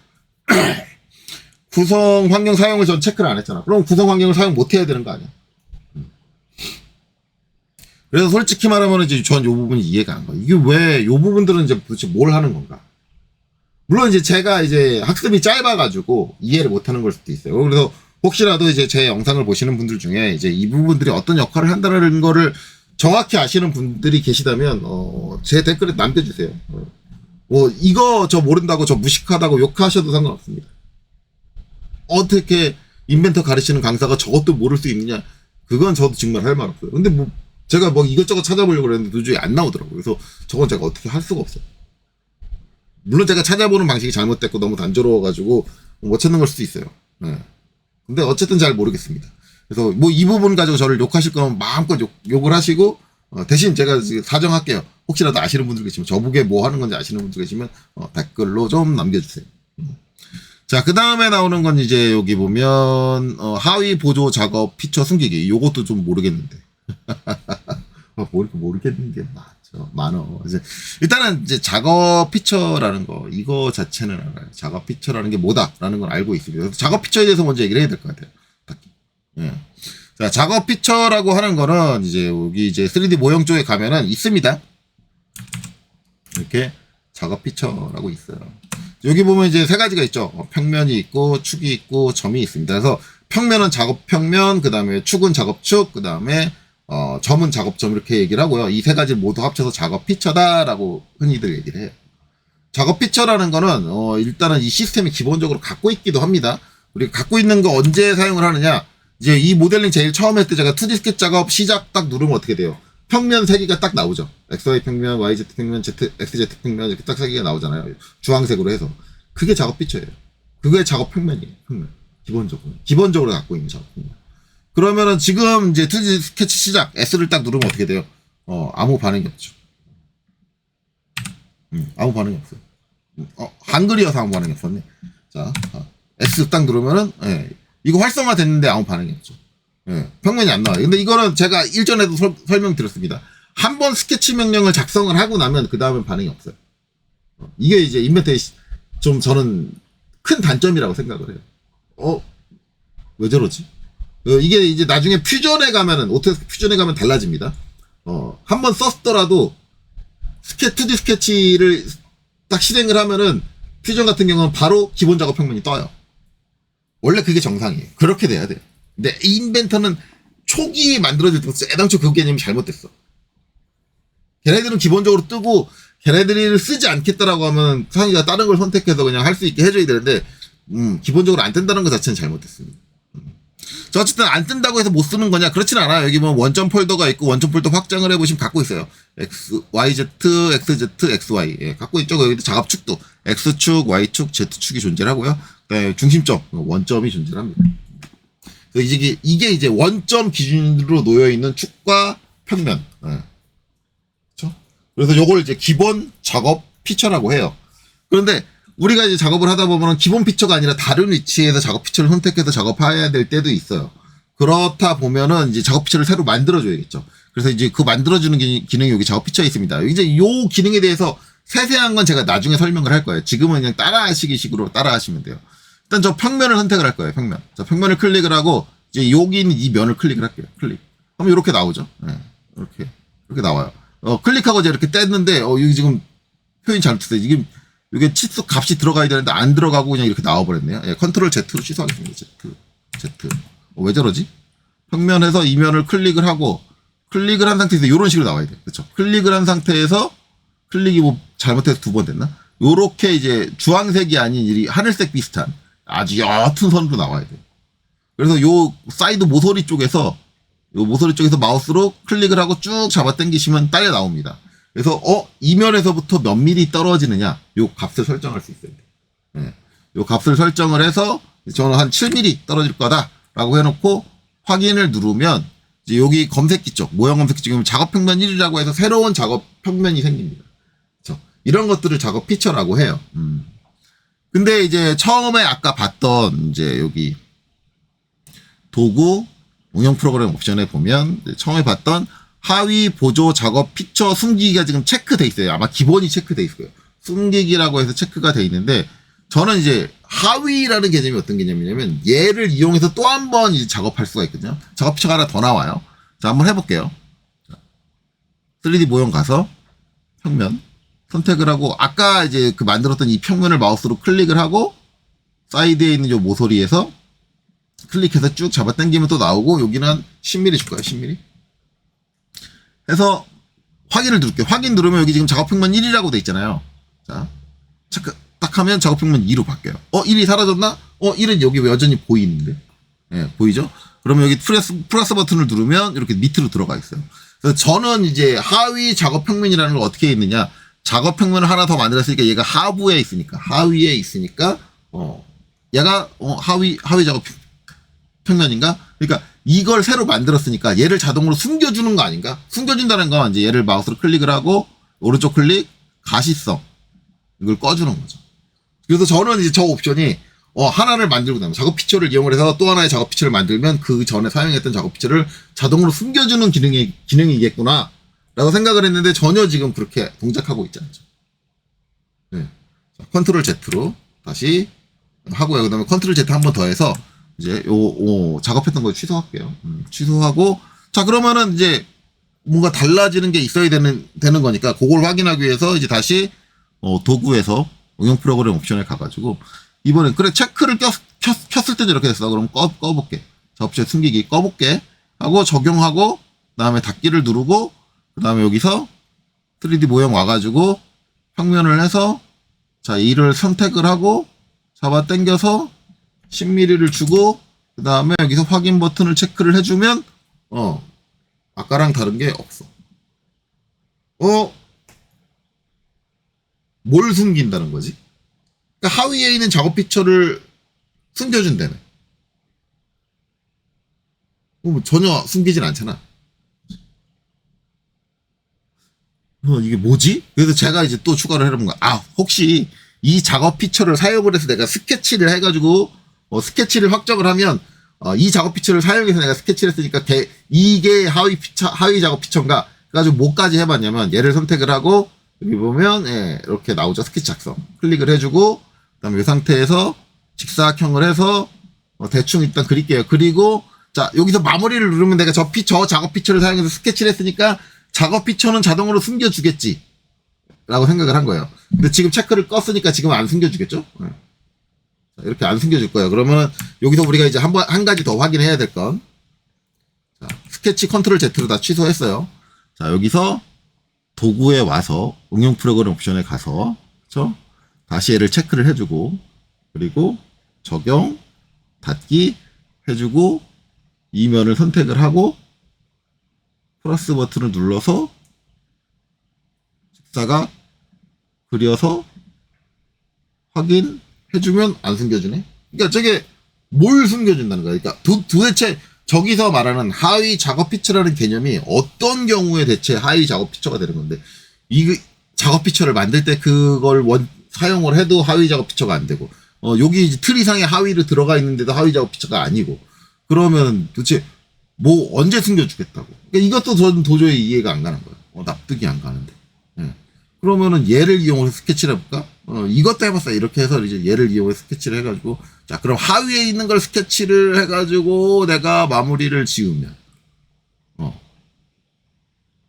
구성 환경 사용을 전 체크를 안 했잖아. 그럼 구성 환경을 사용 못 해야 되는 거 아니야? 그래서 솔직히 말하면 이제 전 이 부분이 이해가 안 가요. 이게 왜 이 부분들은 이제 도대체 뭘 하는 건가? 물론 이제 제가 이제 학습이 짧아가지고 이해를 못하는 걸 수도 있어요. 그래서 혹시라도 이제 제 영상을 보시는 분들 중에 이제 이 부분들이 어떤 역할을 한다는 거를 정확히 아시는 분들이 계시다면 제 댓글에 남겨주세요. 이거 저 모른다고 저 무식하다고 욕하셔도 상관없습니다. 어떻게 인벤터 가르치는 강사가 저것도 모를 수 있느냐? 그건 저도 정말 할 말 없어요. 근데 뭐 제가 뭐 이것저것 찾아보려고 그랬는데 도저히 안 나오더라고요. 그래서 저건 제가 어떻게 할 수가 없어요. 물론 제가 찾아보는 방식이 잘못됐고 너무 단조로워가지고 못 찾는 걸 수도 있어요. 네. 근데 어쨌든 잘 모르겠습니다. 그래서 뭐 이 부분 가지고 저를 욕하실 거면 마음껏 욕을 하시고 대신 제가 사정할게요. 혹시라도 아시는 분들 계시면 저보게 뭐 하는 건지 아시는 분들 계시면 댓글로 좀 남겨주세요. 자, 그 다음에 나오는 건 이제 여기 보면 하위 보조 작업 피처 숨기기. 요것도 좀 모르겠는데. 모르겠는 게 많어. 이제 일단은 이제 작업 피처라는 거 이거 자체는 알아요. 작업 피처라는 게 뭐다라는 걸 알고 있습니다. 그래서 작업 피처에 대해서 먼저 얘기를 해야 될 것 같아요. 예. 자, 작업 피처라고 하는 거는 이제 여기 이제 3D 모형 쪽에 가면은 있습니다. 이렇게 작업 피처라고 있어요. 여기 보면 이제 세 가지가 있죠. 평면이 있고 축이 있고 점이 있습니다. 그래서 평면은 작업 평면, 그 다음에 축은 작업 축, 그 다음에 점은 작업점 이렇게 얘기를 하고요. 이 세 가지를 모두 합쳐서 작업 피처다라고 흔히들 얘기를 해요. 작업 피처라는 거는 일단은 이 시스템이 기본적으로 갖고 있기도 합니다. 우리가 갖고 있는 거 언제 사용을 하느냐? 이제 이 모델링 제일 처음 할 때 제가 2D 스케치 작업 시작 딱 누르면 어떻게 돼요? 평면 3개가 딱 나오죠. XY 평면, YZ 평면, XZ 평면 이렇게 딱 3개가 나오잖아요. 주황색으로 해서. 그게 작업 피처예요. 그게 작업 평면이에요. 평면. 기본적으로 갖고 있는 작업 평면. 그러면은 지금 이제 2D 스케치 시작 S를 딱 누르면 어떻게 돼요? 아무 반응이 없죠. 아무 반응이 없어요. 한글이어서 아무 반응이 없었네. 자, S 딱 누르면은 이거 활성화 됐는데 아무 반응이 없죠. 평면이 안 나와요. 근데 이거는 제가 일전에도 설명드렸습니다. 한 번 스케치 명령을 작성을 하고 나면 그 다음엔 반응이 없어요. 이게 이제 인벤터의 좀 저는 큰 단점이라고 생각을 해요. 왜 저러지? 이게 이제 나중에 퓨전에 가면은 오토데스크 퓨전에 가면 달라집니다. 한번 썼더라도 2D 스케치를 딱 실행을 하면은 퓨전 같은 경우는 바로 기본 작업 평면이 떠요. 원래 그게 정상이에요. 그렇게 돼야 돼요. 근데 이 인벤터는 초기에 만들어질 때부터 애당초 그 개념이 잘못됐어. 걔네들은 기본적으로 뜨고 걔네들을 쓰지 않겠다라고 하면 상위가 다른 걸 선택해서 그냥 할 수 있게 해줘야 되는데 기본적으로 안 뜬다는 것 자체는 잘못됐습니다. 저 어쨌든 안 뜬다고 해서 못 쓰는 거냐? 그렇진 않아요. 여기 보면 원점 폴더가 있고 원점 폴더 확장을 해보시면 갖고 있어요. X, YZ, XZ, XY. 예, 갖고 있죠. 여기도 작업축도 X축, Y축, Z축이 존재하고요. 네, 중심점, 원점이 존재합니다. 이게 이제 원점 기준으로 놓여있는 축과 평면. 예. 그렇죠? 그래서 요걸 이제 기본 작업 피처라고 해요. 그런데 우리가 이제 작업을 하다 보면 기본 피처가 아니라 다른 위치에서 작업 피처를 선택해서 작업해야 될 때도 있어요. 그렇다 보면은 이제 작업 피처를 새로 만들어줘야겠죠. 그래서 이제 그 만들어주는 기능이 여기 작업 피처에 있습니다. 이제 요 기능에 대해서 세세한 건 제가 나중에 설명을 할 거예요. 지금은 그냥 따라하시기 식으로 따라하시면 돼요. 일단 저 평면을 선택을 할 거예요. 평면. 자, 평면을 클릭을 하고 이제 여기 있는 이 면을 클릭을 할게요. 클릭. 그럼 이렇게 나오죠. 네, 이렇게 나와요. 클릭하고 이제 이렇게 뗐는데 여기 지금 표현이 잘못됐어요. 이게 치수 값이 들어가야 되는데 안 들어가고 그냥 이렇게 나와버렸네요. 예, 컨트롤 Z로 취소하겠습니다. Z. 왜 저러지? 평면에서 이 면을 클릭을 하고 클릭을 한 상태에서 이런 식으로 나와야 돼요. 그렇죠? 클릭을 한 상태에서 클릭이 뭐 잘못해서 2번 됐나? 요렇게 이제 주황색이 아닌 이 하늘색 비슷한 아주 옅은 선으로 나와야 돼요. 그래서 요 사이드 모서리 쪽에서 마우스로 클릭을 하고 쭉 잡아 당기시면 딸려 나옵니다. 그래서 이 면에서부터 몇 미리 떨어지느냐 요 값을 설정할 수 있어요. 네. 요 값을 설정을 해서 저는 한 7mm 떨어질 거다라고 해놓고 확인을 누르면 이제 여기 검색기 쪽 모형 검색기 쪽에 작업 평면 1이라고 해서 새로운 작업 평면이 생깁니다. 그렇죠? 이런 것들을 작업 피처라고 해요. 근데 이제 처음에 아까 봤던 이제 여기 도구 운영 프로그램 옵션에 보면 처음에 봤던 하위 보조 작업 피처 숨기기가 지금 체크돼 있어요. 아마 기본이 체크돼 있어요. 숨기기라고 해서 체크가 돼 있는데 저는 이제 하위라는 개념이 어떤 개념이냐면 얘를 이용해서 또 한 번 이제 작업할 수가 있거든요. 작업 피처가 하나 더 나와요. 자, 한번 해볼게요. 3D 모형 가서 평면 선택을 하고 아까 이제 그 만들었던 이 평면을 마우스로 클릭을 하고 사이드에 있는 요 모서리에서 클릭해서 쭉 잡아 당기면 또 나오고 여기는 한 10mm 줄 거예요. 10mm. 해서 확인을 누를게요. 확인 누르면 여기 지금 작업평면 1이라고 돼 있잖아요. 자, 딱 하면 작업평면 2로 바뀌어요. 1이 사라졌나? 1은 여기 여전히 보이는데. 예, 보이죠? 그러면 여기 플러스 버튼을 누르면 이렇게 밑으로 들어가 있어요. 그래서 저는 이제 하위 작업평면이라는 걸 어떻게 했느냐. 작업평면을 하나 더 만들었으니까 얘가 하위에 있으니까, 얘가 하위 작업 평면인가? 그러니까 이걸 새로 만들었으니까 얘를 자동으로 숨겨주는 거 아닌가? 숨겨준다는 건 이제 얘를 마우스로 클릭을 하고 오른쪽 클릭 가시성 이걸 꺼주는 거죠. 그래서 저는 이제 저 옵션이 하나를 만들고 나면 작업 피처를 이용을 해서 또 하나의 작업 피처를 만들면 그 전에 사용했던 작업 피처를 자동으로 숨겨주는 기능이겠구나 라고 생각을 했는데 전혀 지금 그렇게 동작하고 있지 않죠. 네. 자, 컨트롤 Z로 다시 하고요. 그 다음에 컨트롤 Z 한 번 더 해서 이제 작업했던 거 취소할게요. 취소하고 자 그러면은 이제 뭔가 달라지는 게 있어야 되는 거니까 그걸 확인하기 위해서 이제 다시 도구에서 응용 프로그램 옵션에 가가지고 이번엔 그래 체크를 켰을 때 이렇게 됐어. 그럼 꺼볼게. 접시 숨기기 꺼볼게 하고 적용하고 그다음에 닫기를 누르고 그다음에 여기서 3D 모형 와가지고 평면을 해서 자 이를 선택을 하고 잡아 당겨서 10mm를 주고 그 다음에 여기서 확인 버튼을 체크를 해주면 아까랑 다른 게 없어. 뭘 숨긴다는 거지? 그러니까 하위에 있는 작업 피처를 숨겨준다며. 전혀 숨기진 않잖아. 이게 뭐지? 그래서 제가 이제 또 추가를 해본 거야. 혹시 이 작업 피처를 사용을 해서 내가 스케치를 해가지고 스케치를 확정을 하면 이 작업 피처를 사용해서 내가 스케치를 했으니까 이게 하위 작업 피처인가 그래가지고 뭐까지 해봤냐면 얘를 선택을 하고 여기 보면 이렇게 나오죠. 스케치 작성 클릭을 해주고 그다음에 이 상태에서 직사각형을 해서 대충 일단 그릴게요. 그리고 자 여기서 마무리를 누르면 내가 저 작업 피처를 사용해서 스케치를 했으니까 작업 피처는 자동으로 숨겨주겠지 라고 생각을 한 거예요. 근데 지금 체크를 껐으니까 지금 안 숨겨주겠죠? 네. 이렇게 안 숨겨줄 거예요. 그러면은 여기서 우리가 이제 한 가지 더 확인해야 될 건, 자, 스케치 컨트롤 Z로 다 취소했어요. 자, 여기서 도구에 와서 응용 프로그램 옵션에 가서, 그쵸? 다시 얘를 체크를 해주고, 그리고 적용, 닫기 해주고, 이면을 선택을 하고, 플러스 버튼을 눌러서 직사각 그려서 확인해주면 안 숨겨주네. 그러니까 저게 뭘 숨겨준다는 거야. 그러니까 도대체 저기서 말하는 하위 작업 피처라는 개념이 어떤 경우에 대체 하위 작업 피처가 되는 건데, 이 작업 피처를 만들 때 그걸 사용을 해도 하위 작업 피처가 안 되고, 여기 이제 틀 이상의 하위를 들어가 있는데도 하위 작업 피처가 아니고, 그러면 도대체 뭐 언제 숨겨주겠다고. 그러니까 이것도 저는 도저히 이해가 안 가는 거예요. 납득이 안 가는데. 예. 그러면은 얘를 이용해서 스케치를 해볼까? 이것도 해봤어요. 이렇게 해서 이제 얘를 이용해서 스케치를 해가지고, 자, 그럼 하위에 있는 걸 스케치를 해가지고 내가 마무리를 지으면,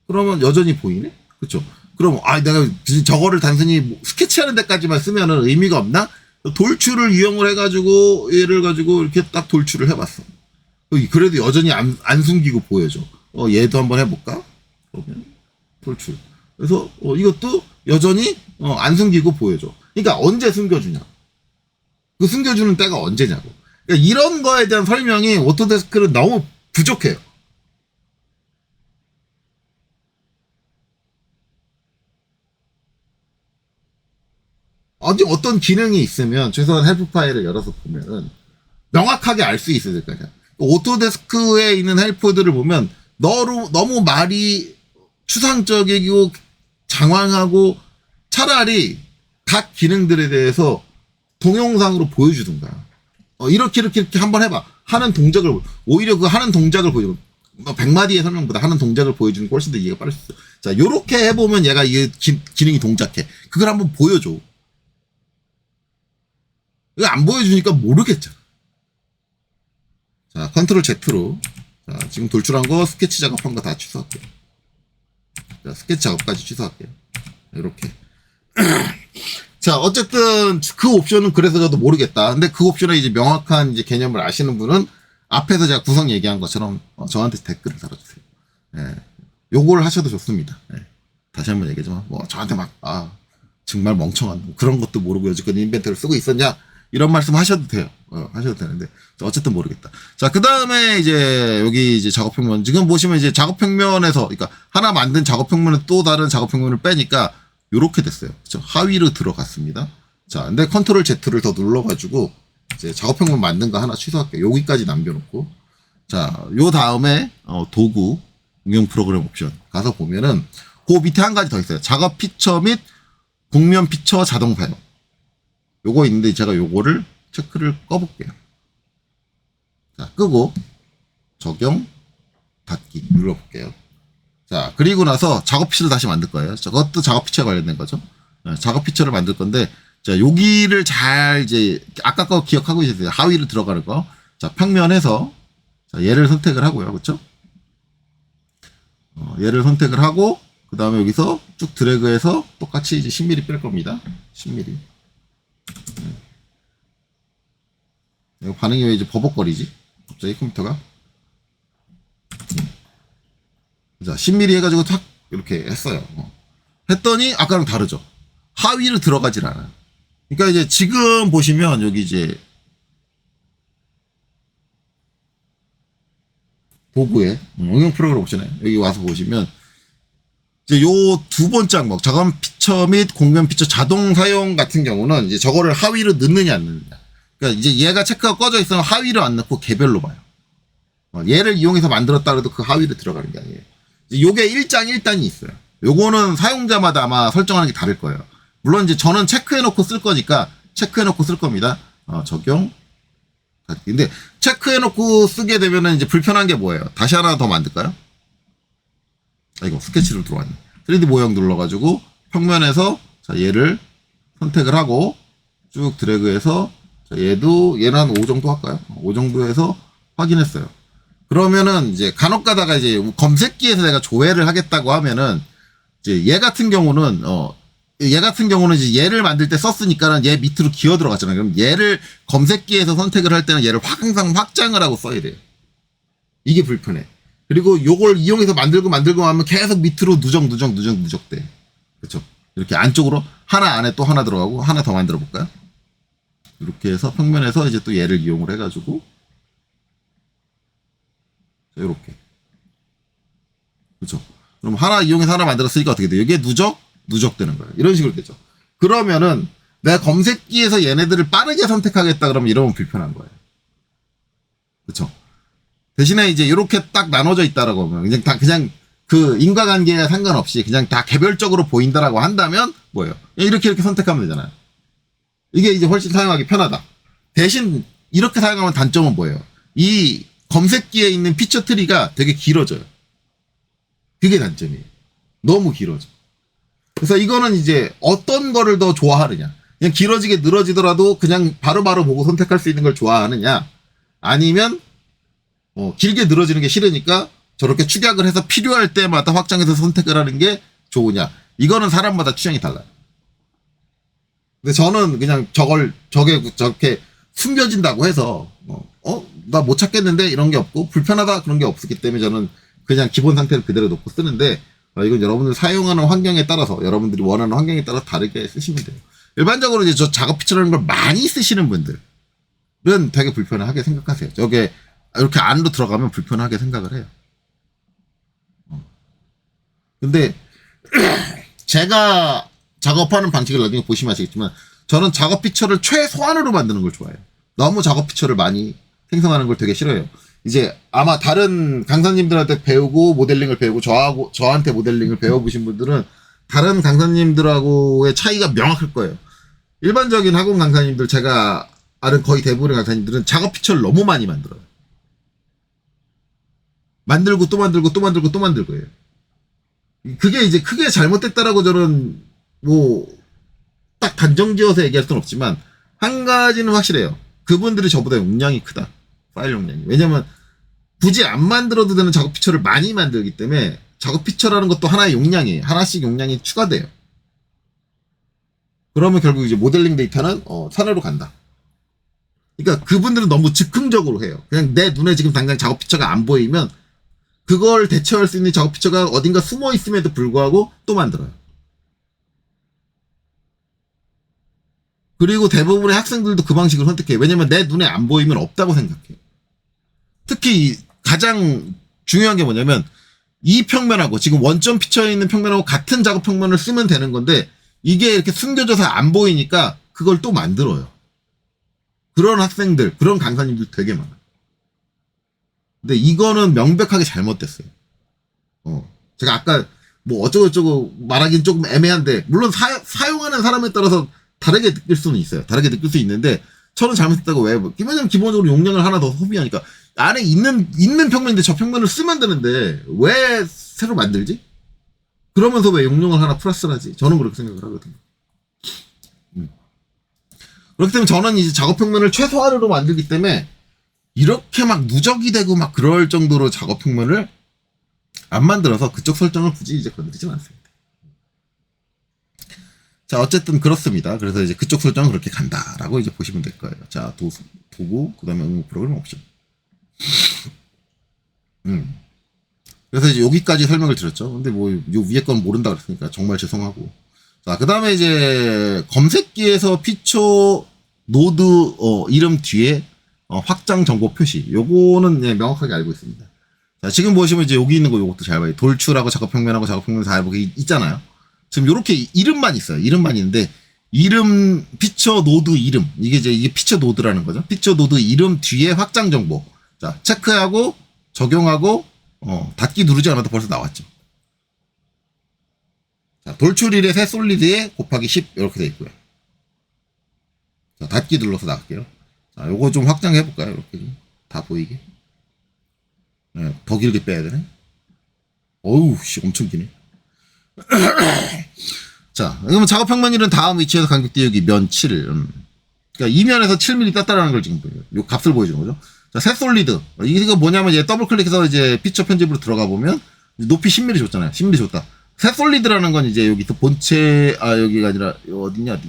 그러면 여전히 보이네? 그쵸? 그럼, 내가 저거를 단순히 스케치하는 데까지만 쓰면은 의미가 없나? 돌출을 이용을 해가지고, 얘를 가지고 이렇게 딱 돌출을 해봤어. 그래도 여전히 안 숨기고 보여줘. 얘도 한번 해볼까? 그러면, 돌출. 그래서 이것도 여전히 안 숨기고 보여줘. 그러니까 언제 숨겨주냐? 그 숨겨주는 때가 언제냐고. 그러니까 이런 거에 대한 설명이 오토데스크는 너무 부족해요. 어떤 기능이 있으면 최소한 헬프 파일을 열어서 보면은 명확하게 알 수 있어야 될 거 아니야. 오토데스크에 있는 헬프들을 보면 너무 말이 추상적이고 장황하고, 차라리 각 기능들에 대해서 동영상으로 보여주든가, 이렇게 한번 해봐 하는 동작을, 오히려 그 하는 동작을 보여줘. 100마디의 설명보다 하는 동작을 보여주는 게 훨씬 더 이해가 빠를 수 있어. 자, 요렇게 해보면 얘가 이 기능이 동작해. 그걸 한번 보여줘. 이거 안 보여주니까 모르겠잖아. 자, 컨트롤 Z로, 자, 지금 돌출한 거, 스케치 작업한 거 다 취소할게요. 자, 스케치 작업까지 취소할게요. 이렇게. 자, 어쨌든 그 옵션은 그래서 저도 모르겠다. 근데 그 옵션의 이제 명확한 이제 개념을 아시는 분은 앞에서 제가 구성 얘기한 것처럼 저한테 댓글을 달아주세요. 예. 요걸 하셔도 좋습니다. 예. 다시 한번 얘기하지만 저한테 정말 멍청한 그런 것도 모르고 여지껏 인벤토를 쓰고 있었냐 이런 말씀 하셔도 돼요. 하셔도 되는데 어쨌든 모르겠다. 자, 그 다음에 이제 여기 이제 작업평면, 지금 보시면 이제 작업평면에서, 그러니까 하나 만든 작업평면을 또 다른 작업평면을 빼니까 요렇게 됐어요. 그렇죠? 하위로 들어갔습니다. 자, 근데 컨트롤 Z를 더 눌러가지고 이제 작업평면 만든 거 하나 취소할게요. 여기까지 남겨놓고, 자, 요 다음에 도구 응용 프로그램 옵션 가서 보면은 그 밑에 한 가지 더 있어요. 작업 피처 및 곡면 피처 자동 사용. 요거 있는데 제가 요거를 체크를 꺼볼게요. 자, 끄고 적용, 닫기 눌러볼게요. 자, 그리고 나서 작업 피처를 다시 만들 거예요. 저것도 작업 피처에 관련된 거죠. 작업 피처를 만들 건데, 자, 여기를 잘 이제 아까 거 기억하고 있으세요. 하위로 들어가는 거. 자, 평면에서 자, 얘를 선택을 하고요. 그렇죠? 얘를 선택을 하고, 그 다음에 여기서 쭉 드래그해서 똑같이 이제 10mm 뺄 겁니다. 10mm. 이거 반응이 왜 이제 버벅거리지? 갑자기 컴퓨터가. 자, 10mm 해가지고 탁 이렇게 했어요. 했더니 아까랑 다르죠. 하위로 들어가질 않아요. 그러니까 이제 지금 보시면 여기 이제 도구에 응용 프로그램 옵션에 여기 와서 보시면 이제 요 두 번째 항목 작업 피처 및 곡면 피처 자동 사용 같은 경우는 이제 저거를 하위로 넣느냐 안 넣느냐. 그러니까 이제 얘가 체크가 꺼져 있으면 하위로 안 넣고 개별로 봐요. 얘를 이용해서 만들었다 그래도 그 하위로 들어가는 게 아니에요. 요게 1장 1단이 있어요. 요거는 사용자마다 아마 설정하는 게 다를 거예요. 물론 이제 저는 체크해놓고 쓸 거니까 체크해놓고 쓸 겁니다. 적용. 근데 체크해놓고 쓰게 되면은 이제 불편한 게 뭐예요? 다시 하나 더 만들까요? 이거 스케치로 들어왔네. 3D 모형 눌러가지고 평면에서 자, 얘를 선택을 하고 쭉 드래그해서 자, 얘는 한 5 정도 할까요? 5 정도 해서 확인했어요. 그러면은 이제 간혹 가다가 이제 검색기에서 내가 조회를 하겠다고 하면은 이제 얘 같은 경우는 이제 얘를 만들 때 썼으니까는 얘 밑으로 기어 들어갔잖아요. 그럼 얘를 검색기에서 선택을 할 때는 얘를 항상 확장을 하고 써야 돼요. 이게 불편해. 그리고 요걸 이용해서 만들고 하면 계속 밑으로 누적돼. 그렇죠? 이렇게 안쪽으로 하나 안에 또 하나 들어가고 하나 더 만들어 볼까요? 이렇게 해서 평면에서 이제 또 얘를 이용을 해가지고 이렇게. 그렇죠? 그럼 하나 이용해서 하나 만들었으니까 어떻게 돼요? 이게 누적되는 거예요. 이런 식으로 되죠. 그러면은 내가 검색기에서 얘네들을 빠르게 선택하겠다 그러면 이러면 불편한 거예요. 그렇죠? 대신에 이제 이렇게 딱 나눠져 있다라고 하면 그냥 그 인과관계에 상관없이 그냥 다 개별적으로 보인다라고 한다면 뭐예요? 이렇게 선택하면 되잖아요. 이게 이제 훨씬 사용하기 편하다. 대신 이렇게 사용하면 단점은 뭐예요? 이 검색기에 있는 피처 트리가 되게 길어져요. 그게 단점이에요. 너무 길어져. 그래서 이거는 이제 어떤 거를 더 좋아하느냐. 그냥 길어지게 늘어지더라도 그냥 바로바로 보고 선택할 수 있는 걸 좋아하느냐. 아니면 길게 늘어지는 게 싫으니까 저렇게 축약을 해서 필요할 때마다 확장해서 선택을 하는 게 좋으냐. 이거는 사람마다 취향이 달라요. 근데 저는 그냥 저게 숨겨진다고 해서 나 못 찾겠는데 이런 게 없고 불편하다 그런 게 없었기 때문에 저는 그냥 기본 상태를 그대로 놓고 쓰는데 이건 여러분들 사용하는 환경에 따라서 여러분들이 원하는 환경에 따라서 다르게 쓰시면 돼요. 일반적으로 이제 저 작업 피처라는 걸 많이 쓰시는 분들은 되게 불편하게 생각하세요. 저게 이렇게 안으로 들어가면 불편하게 생각을 해요. 근데 제가 작업하는 방식을 나중에 보시면 아시겠지만 저는 작업 피처를 최소한으로 만드는 걸 좋아해요. 너무 작업 피처를 많이 생성하는 걸 되게 싫어해요. 이제 아마 다른 강사님들한테 배우고 모델링을 배우고 저한테 모델링을 배워보신 분들은 다른 강사님들하고의 차이가 명확할 거예요. 일반적인 학원 강사님들 제가 아는 거의 대부분의 강사님들은 작업 피처를 너무 많이 만들어요. 만들고 또 만들고 또 만들고 또 만들고예요. 그게 이제 크게 잘못됐다라고 저는 딱 단정지어서 얘기할 수는 없지만 한 가지는 확실해요. 그분들이 저보다 용량이 크다. 파일 용량이. 왜냐면 굳이 안 만들어도 되는 작업 피처를 많이 만들기 때문에 작업 피처라는 것도 하나의 용량이에요. 하나씩 용량이 추가돼요. 그러면 결국 이제 모델링 데이터는 산으로 간다. 그러니까 그분들은 너무 즉흥적으로 해요. 그냥 내 눈에 지금 당장 작업 피처가 안 보이면 그걸 대처할 수 있는 작업 피처가 어딘가 숨어 있음에도 불구하고 또 만들어요. 그리고 대부분의 학생들도 그 방식을 선택해요. 왜냐면 내 눈에 안 보이면 없다고 생각해요. 특히 가장 중요한 게 뭐냐면 이 평면하고 지금 원점 피처에 있는 평면하고 같은 작업 평면을 쓰면 되는 건데 이게 이렇게 숨겨져서 안 보이니까 그걸 또 만들어요. 그런 학생들, 그런 강사님들 되게 많아요. 근데 이거는 명백하게 잘못됐어요. 제가 아까 어쩌고저쩌고 말하기는 조금 애매한데 물론 사용하는 사람에 따라서 다르게 느낄 수는 있어요. 다르게 느낄 수 있는데 저는 잘못했다고 왜? 왜냐면 기본적으로 용량을 하나 더 소비하니까 안에 있는 평면인데 저 평면을 쓰면 되는데 왜 새로 만들지? 그러면서 왜 용량을 하나 플러스를 하지? 저는 그렇게 생각을 하거든요. 그렇기 때문에 저는 이제 작업 평면을 최소한으로 만들기 때문에 이렇게 막 누적이 되고 막 그럴 정도로 작업 평면을 안 만들어서 그쪽 설정을 굳이 이제 건드리진 않습니다. 자, 어쨌든 그렇습니다. 그래서 이제 그쪽 설정은 그렇게 간다라고 이제 보시면 될 거예요. 자, 도구, 그 다음에 응용 프로그램 옵션. 그래서 이제 여기까지 설명을 드렸죠. 근데 요 위에 건 모른다 그랬으니까 정말 죄송하고. 자, 그 다음에 이제 검색기에서 피처 노드, 이름 뒤에, 확장 정보 표시. 요거는 예, 명확하게 알고 있습니다. 자, 지금 보시면 이제 여기 있는 거 요것도 잘 봐요. 돌출하고 작업평면하고 작업평면 다 해보기 있잖아요. 지금 요렇게 이름만 있어요. 이름만 있는데, 이름, 피처 노드 이름. 이게 피처 노드라는 거죠. 피처 노드 이름 뒤에 확장 정보. 자, 체크하고, 적용하고, 닫기 누르지 않아도 벌써 나왔죠. 자, 돌출 1에 새 솔리드에 곱하기 10 이렇게 돼 있고요. 자, 닫기 눌러서 나갈게요. 자, 요거 좀 확장해 볼까요? 이렇게 다 보이게. 네, 더 길게 빼야 되네. 어우, 씨, 엄청 기네. 자, 그러면 작업 평면일은 다음 위치에서 간격 띄우기 면 7. 그러니까 2면에서 7mm 땄다라는 걸 지금 요 값을 보여주는 거죠. 자, 새 솔리드. 이거 뭐냐면 얘 더블 클릭해서 이제 피처 편집으로 들어가 보면 높이 10mm 줬잖아요. 10mm 줬다. 새 솔리드라는 건 이제 여기서 본체, 여기가 아니라, 어딨냐.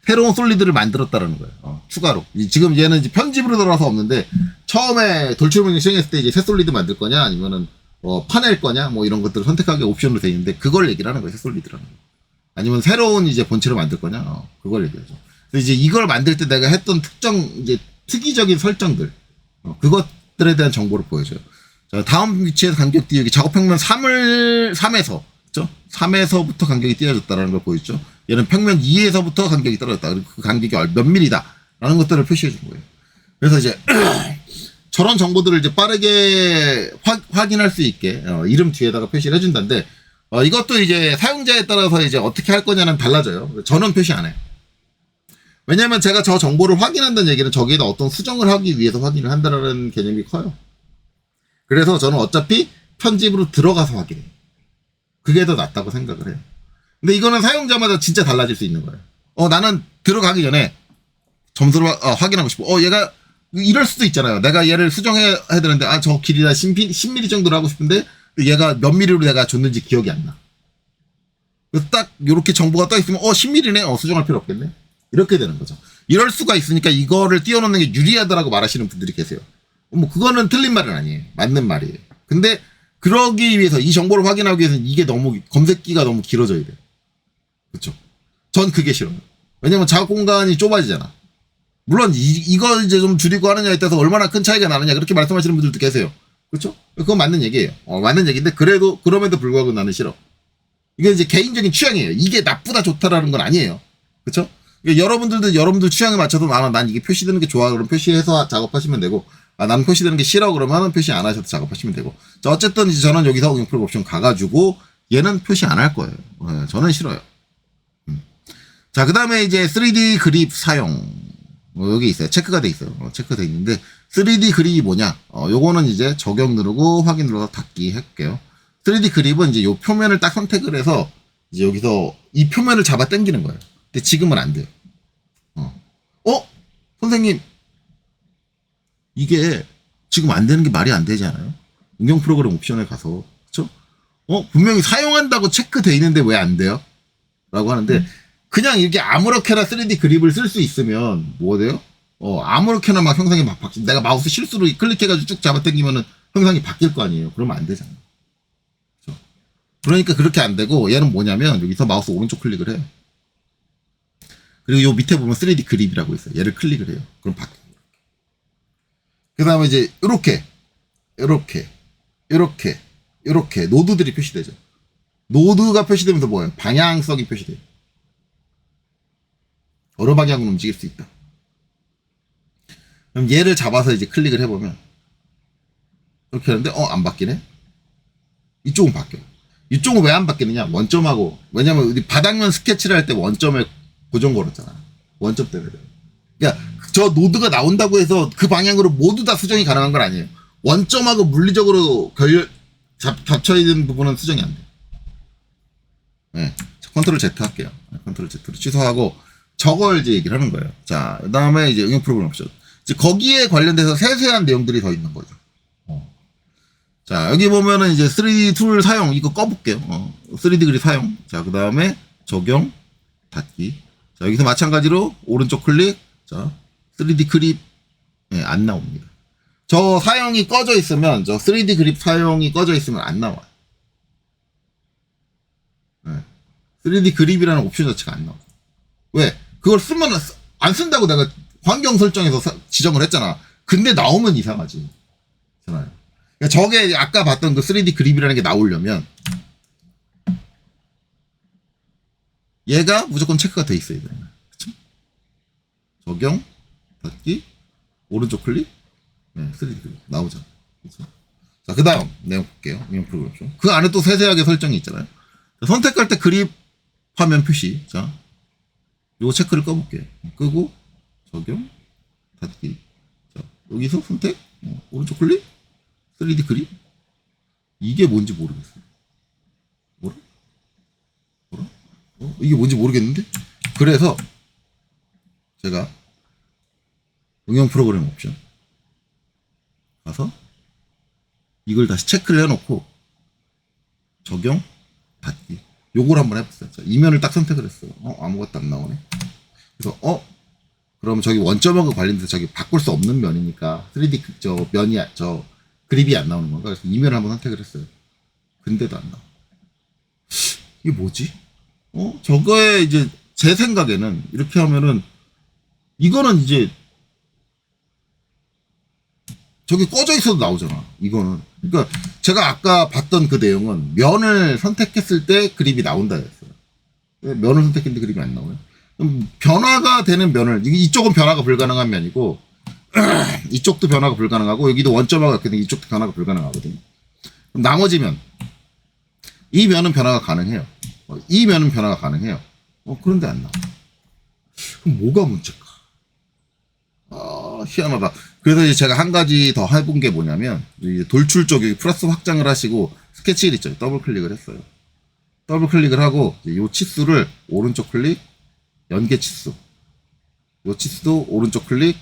새로운 솔리드를 만들었다라는 거예요. 추가로. 지금 얘는 이제 편집으로 들어가서 없는데, 처음에 돌출문을 시행했을 때 이제 새 솔리드 만들 거냐, 아니면은, 파낼 거냐, 뭐 이런 것들을 선택하기 옵션으로 돼 있는데, 그걸 얘기를 하는 거예요. 새 솔리드라는 거. 아니면 새로운 이제 본체를 만들 거냐, 그걸 얘기하죠. 그래서 이제 이걸 만들 때 내가 했던 이제 특이적인 설정들, 그것들에 대한 정보를 보여줘요. 자, 다음 위치에서 간격 여기 작업평면 3에서, 그죠? 3에서부터 간격이 띄어졌다라는 걸 보여주죠. 얘는 평면 2에서부터 간격이 떨어졌다. 그리고 그 간격이 몇 밀리다. 라는 것들을 표시해 준 거예요. 그래서 이제, 저런 정보들을 이제 빠르게 확인할 수 있게, 이름 뒤에다가 표시를 해준다는데, 이것도 이제 사용자에 따라서 이제 어떻게 할 거냐는 달라져요. 저는 표시 안 해요. 왜냐면 제가 저 정보를 확인한다는 얘기는 저기에다 어떤 수정을 하기 위해서 확인을 한다는 개념이 커요. 그래서 저는 어차피 편집으로 들어가서 확인해요. 그게 더 낫다고 생각을 해요. 근데 이거는 사용자마다 진짜 달라질 수 있는 거예요. 나는 들어가기 전에 점수를 확인하고 싶어. 얘가 이럴 수도 있잖아요. 내가 얘를 수정해야 되는데 저 길이가 10mm 정도로 하고 싶은데 얘가 몇 mm로 내가 줬는지 기억이 안 나. 그래서 딱 요렇게 정보가 떠 있으면 10mm네. 수정할 필요 없겠네. 이렇게 되는 거죠. 이럴 수가 있으니까 이거를 띄워놓는 게 유리하다라고 말하시는 분들이 계세요. 뭐 그거는 틀린 말은 아니에요. 맞는 말이에요. 근데 그러기 위해서 이 정보를 확인하기 위해서는 이게 너무 검색기가 너무 길어져야 돼요. 그렇죠? 전 그게 싫어요. 왜냐면 작업 공간이 좁아지잖아. 물론 이거 이제 좀 줄이고 하느냐에 따라서 얼마나 큰 차이가 나느냐 그렇게 말씀하시는 분들도 계세요. 그렇죠? 그건 맞는 얘기예요. 맞는 얘기인데 그럼에도 불구하고 나는 싫어. 이게 이제 개인적인 취향이에요. 이게 나쁘다 좋다라는 건 아니에요. 그렇죠? 여러분들도 여러분들 취향에 맞춰서 난 이게 표시되는 게 좋아 그럼 표시해서 작업하시면 되고 난 표시되는 게 싫어 그러면 표시 안 하셔도 작업하시면 되고 자 어쨌든 이제 저는 여기서 응용 프로그램 옵션 가가지고 얘는 표시 안 할 거예요. 저는 싫어요. 자 그 다음에 이제 3D 그립 사용 여기 있어요. 체크가 돼 있어요. 체크돼 있는데 3D 그립이 뭐냐 요거는 이제 적용 누르고 확인 눌러서 닫기 할게요. 3D 그립은 이제 요 표면을 딱 선택을 해서 이제 여기서 이 표면을 잡아 당기는 거예요. 근데 지금은 안 돼요. 선생님 이게 지금 안 되는 게 말이 안 되지 않아요? 응용 프로그램 옵션에 가서 그쵸? 분명히 사용한다고 체크돼 있는데 왜 안 돼요? 라고 하는데 그냥 이렇게 아무렇게나 3D 그립을 쓸 수 있으면 뭐가 돼요? 아무렇게나 막 형상이 막 바뀌 내가 마우스 실수로 클릭해가지고 쭉 잡아당기면은 형상이 바뀔 거 아니에요. 그러면 안 되잖아요. 그쵸? 그러니까 그렇게 안 되고 얘는 뭐냐면 여기서 마우스 오른쪽 클릭을 해요. 그리고 요 밑에 보면 3D 그립이라고 있어요. 얘를 클릭을 해요. 그럼 바뀌어요. 그 다음에 이제 이렇게 노드들이 표시되죠. 노드가 표시되면서 뭐예요? 방향성이 표시돼요. 어느 방향으로 움직일 수 있다. 그럼 얘를 잡아서 이제 클릭을 해보면 이렇게 하는데 안 바뀌네? 이쪽은 바뀌어요. 이쪽은 왜 안 바뀌느냐? 원점하고 왜냐면 우리 바닥면 스케치를 할 때 원점에 고정 걸었잖아. 원점 때문에. 그러니까 저 노드가 나온다고 해서 그 방향으로 모두 다 수정이 가능한 건 아니에요. 원점하고 물리적으로 겹쳐 있는 부분은 수정이 안 돼요. 네. 컨트롤 Z 할게요. 컨트롤 Z로 취소하고 저걸 이제 얘기를 하는 거예요. 자, 그 다음에 이제 응용 프로그램 옵션. 이제 거기에 관련돼서 세세한 내용들이 더 있는 거죠. 자, 여기 보면은 이제 3D 툴 사용, 이거 꺼볼게요. 3D 그립 사용. 자, 그 다음에 적용, 닫기. 자, 여기서 마찬가지로 오른쪽 클릭. 자, 3D 그립, 안 나옵니다. 저 사용이 꺼져 있으면, 저 3D 그립 사용이 꺼져 있으면 안 나와요. 3D 그립이라는 옵션 자체가 안 나와. 왜? 그걸 쓰면 안 쓴다고 내가 환경 설정에서 지정을 했잖아. 근데 나오면 이상하지. 그렇잖아요. 그러니까 저게 아까 봤던 그 3D 그립이라는 게 나오려면 얘가 무조건 체크가 돼 있어야 돼요. 그쵸? 적용, 닫기, 오른쪽 클릭, 3D 그립 나오죠. 그쵸? 자, 그 다음 내용 볼게요. 내용 프로그램 좀. 그 안에 또 세세하게 설정이 있잖아요. 선택할 때 그립 화면 표시. 자, 요거 체크를 꺼볼게요. 끄고 적용, 닫기. 자, 여기서 선택, 오른쪽 클릭, 3D 그립. 이게 뭔지 모르겠어요. 뭐라? 이게 뭔지 모르겠는데? 그래서 제가 응용 프로그램 옵션 가서 이걸 다시 체크를 해놓고 적용, 닫기. 요걸 한번 해봤어요. 자, 이면을 딱 선택을 했어요. 아무것도 안 나오네. 그래서 그럼 저기 원점하고 관련돼서 저기 바꿀 수 없는 면이니까 3D 저 면이 저 그립이 안 나오는 건가? 그래서 이면을 한번 선택을 했어요. 근데도 안 나와. 이게 뭐지? 저거에 이제 제 생각에는 이렇게 하면은 이거는 이제 저기 꺼져 있어도 나오잖아. 이거는. 그러니까 제가 아까 봤던 그 내용은 면을 선택했을 때 그립이 나온다 했어요. 면을 선택했는데 그립이 안 나오네. 그럼 변화가 되는 면을 이쪽은 변화가 불가능한 면이고 이쪽도 변화가 불가능하고 여기도 원점화가 있거든. 이쪽도 변화가 불가능하거든요. 그럼 나머지 면, 이 면은 변화가 가능해요. 이 면은 변화가 가능해요. 그런데 안 나와. 그럼 뭐가 문제일까? 희한하다. 그래서 이제 제가 한 가지 더 해본 게 뭐냐면, 이제 돌출 쪽에 플러스 확장을 하시고, 스케치 1 있죠. 더블 클릭을 했어요. 더블 클릭을 하고, 이 치수를 오른쪽 클릭, 연계 치수. 이 치수도 오른쪽 클릭,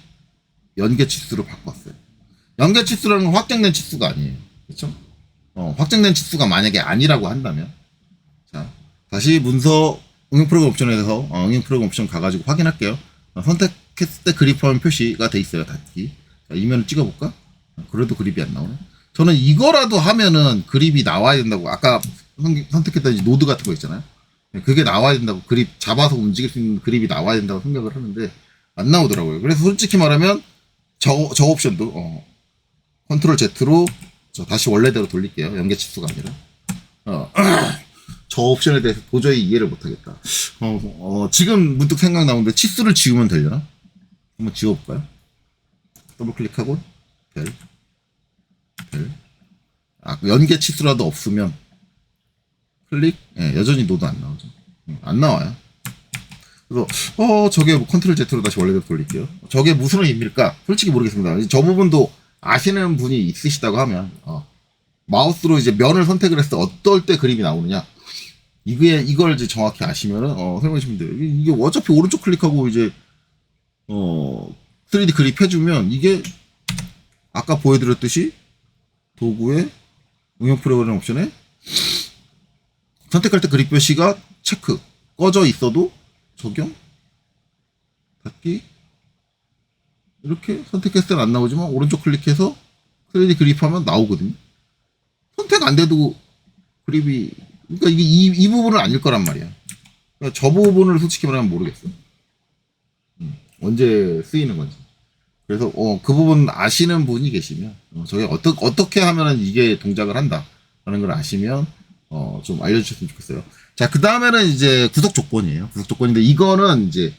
연계 치수로 바꿨어요. 연계 치수라는 건 확장된 치수가 아니에요. 그렇죠? 확장된 치수가 만약에 아니라고 한다면, 자, 다시 문서 응용 프로그램 옵션에서 응용 프로그램 옵션 가가지고 확인할게요. 선택했을 때 그립 화면 표시가 돼 있어요. 닫기. 자, 이면을 찍어볼까? 그래도 그립이 안 나오네. 저는 이거라도 하면은 그립이 나와야 된다고, 아까 선택했던 노드 같은 거 있잖아요. 그게 나와야 된다고, 그립 잡아서 움직일 수 있는 그립이 나와야 된다고 생각을 하는데 안 나오더라고요. 그래서 솔직히 말하면 저 옵션도 컨트롤 Z로 다시 원래대로 돌릴게요. 연계 치수가 아니라. 저 옵션에 대해서 도저히 이해를 못하겠다. 지금 문득 생각나는데 치수를 지우면 되려나? 한번 지워볼까요? 더블 클릭하고 별. 연계 치수라도 없으면 클릭. 여전히 노드 안 나오죠. 안 나와요. 그래서 저게 뭐 컨트롤 Z로 다시 원래대로 돌릴게요. 저게 무슨 의미일까? 솔직히 모르겠습니다. 저 부분도 아시는 분이 있으시다고 하면 마우스로 이제 면을 선택을 해서 어떨 때 그림이 나오느냐, 이걸 이제 정확히 아시면은 설명해 주시면 돼요. 이게 어차피 오른쪽 클릭하고 이제 3D 그립 해주면 이게 아까 보여드렸듯이 도구의 응용 프로그램 옵션에 선택할 때 그립 표시가 체크 꺼져 있어도 적용, 닫기, 이렇게 선택했을 때는 안 나오지만 오른쪽 클릭해서 3D 그립하면 나오거든요. 선택 안 돼도 그립이, 그러니까 이게 이 부분은 아닐 거란 말이야. 그러니까 저 부분을 솔직히 말하면 모르겠어. 언제 쓰이는 건지. 그래서 그 부분 아시는 분이 계시면 저게 어떻게 하면은 이게 동작을 한다라는 걸 아시면 좀 알려주셨으면 좋겠어요. 자, 그 다음에는 이제 구속 조건이에요. 구속 조건인데 이거는 이제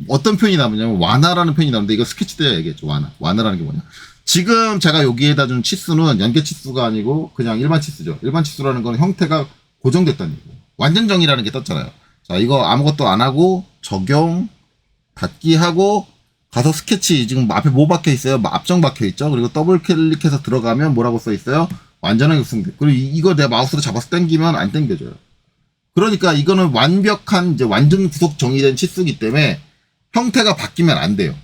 어떤 표현이 나오냐면 완화라는 표현이 나오는데, 이거 스케치 때 얘기했죠. 완화라는 게 뭐냐. 지금 제가 여기에다 준 치수는 연계 치수가 아니고 그냥 일반 치수죠. 일반 치수라는 건 형태가 고정됐다는 얘기예요. 완전 정의라는 게 떴잖아요. 자, 이거 아무것도 안 하고 적용, 닫기 하고 가서 스케치, 지금 앞에 뭐 박혀 있어요? 앞정 박혀 있죠. 그리고 더블 클릭해서 들어가면 뭐라고 써 있어요? 완전하게 구성돼. 그리고 이거 내 마우스로 잡아서 당기면 안 당겨져요. 그러니까 이거는 완벽한 이제 완전 구속 정의된 치수이기 때문에 형태가 바뀌면 안 돼요.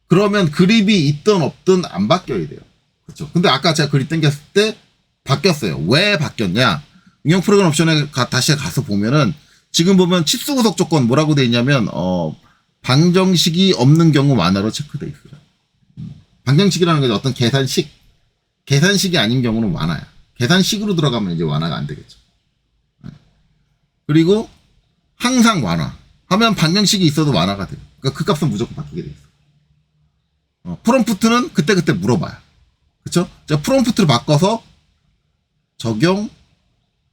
그러면 그립이 있든 없든 안 바뀌어야 돼요. 그렇죠. 근데 아까 제가 그립 당겼을 때 바뀌었어요. 왜 바뀌었냐? 응용 프로그램 옵션에 다시 가서 보면은 지금 보면 치수 구속 조건 뭐라고 돼 있냐면 방정식이 없는 경우 완화로 체크돼 있어요. 방정식이라는 게 어떤 계산식이 아닌 경우는 완화야. 계산식으로 들어가면 이제 완화가 안 되겠죠. 그리고 항상 완화 하면 방정식이 있어도 완화가 돼요. 그러니까 그 값은 무조건 바뀌게 돼 있어. 프롬프트는 그때 물어봐요. 그쵸? 자, 프롬프트를 바꿔서 적용,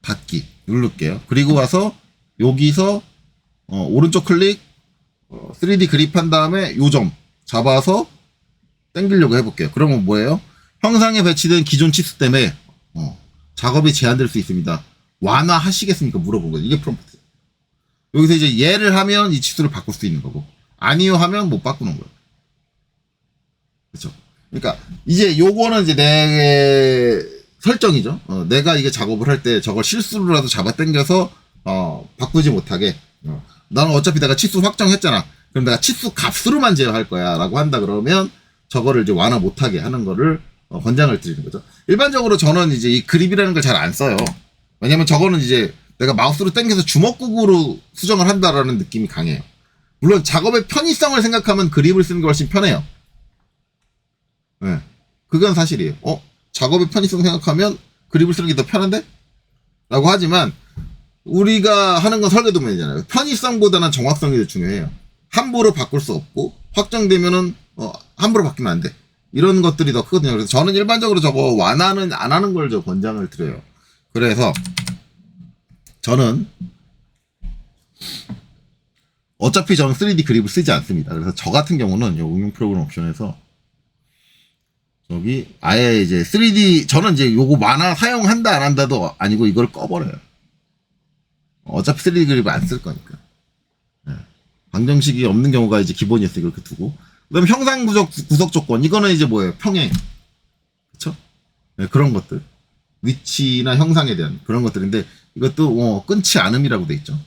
닫기 누를게요. 그리고 와서 여기서 오른쪽 클릭 3D 그립한 다음에 요 점 잡아서 당기려고 해볼게요. 그러면 뭐예요? 형상에 배치된 기존 치수 때문에 작업이 제한될 수 있습니다. 완화하시겠습니까? 물어본 거예요. 이게 프롬프트. 여기서 이제 얘를 하면 이 치수를 바꿀 수 있는 거고, 아니요 하면 못 바꾸는 거예요. 그렇죠? 그러니까 이제 요거는 이제 내 설정이죠. 내가 이게 작업을 할 때 저걸 실수로라도 잡아 당겨서 바꾸지 못하게. 나는 어차피 내가 치수 확정했잖아. 그럼 내가 치수 값으로만 제어할 거야 라고 한다 그러면 저거를 이제 완화 못하게 하는 거를 권장을 드리는 거죠. 일반적으로 저는 이제 이 그립이라는 걸 잘 안 써요. 왜냐면 저거는 이제 내가 마우스로 당겨서 주먹구구로 수정을 한다라는 느낌이 강해요. 물론 작업의 편의성을 생각하면 그립을 쓰는 게 훨씬 편해요. 네. 그건 사실이에요. 작업의 편의성 생각하면 그립을 쓰는 게 더 편한데? 라고 하지만 우리가 하는 건 설계 도면이잖아요. 편의성보다는 정확성이 더 중요해요. 함부로 바꿀 수 없고 확정되면은 함부로 바뀌면 안 돼. 이런 것들이 더 크거든요. 그래서 저는 일반적으로 저거 완화는 안 하는 걸 저 권장을 드려요. 그래서 저는 어차피 저는 3D 그립을 쓰지 않습니다. 그래서 저 같은 경우는 이 응용 프로그램 옵션에서 여기 아예 이제 3D 저는 이제 요거 만화 사용한다 안 한다도 아니고 이걸 꺼버려요. 어차피 3D 그립을 안 쓸 거니까. 네. 방정식이 없는 경우가 이제 기본이었어요. 이렇게 두고. 그다음 형상 구석 조건 이거는 이제 뭐예요? 평행. 그쵸? 네, 그런 것들. 위치나 형상에 대한 그런 것들인데 이것도 끊지 않음이라고 돼 있죠.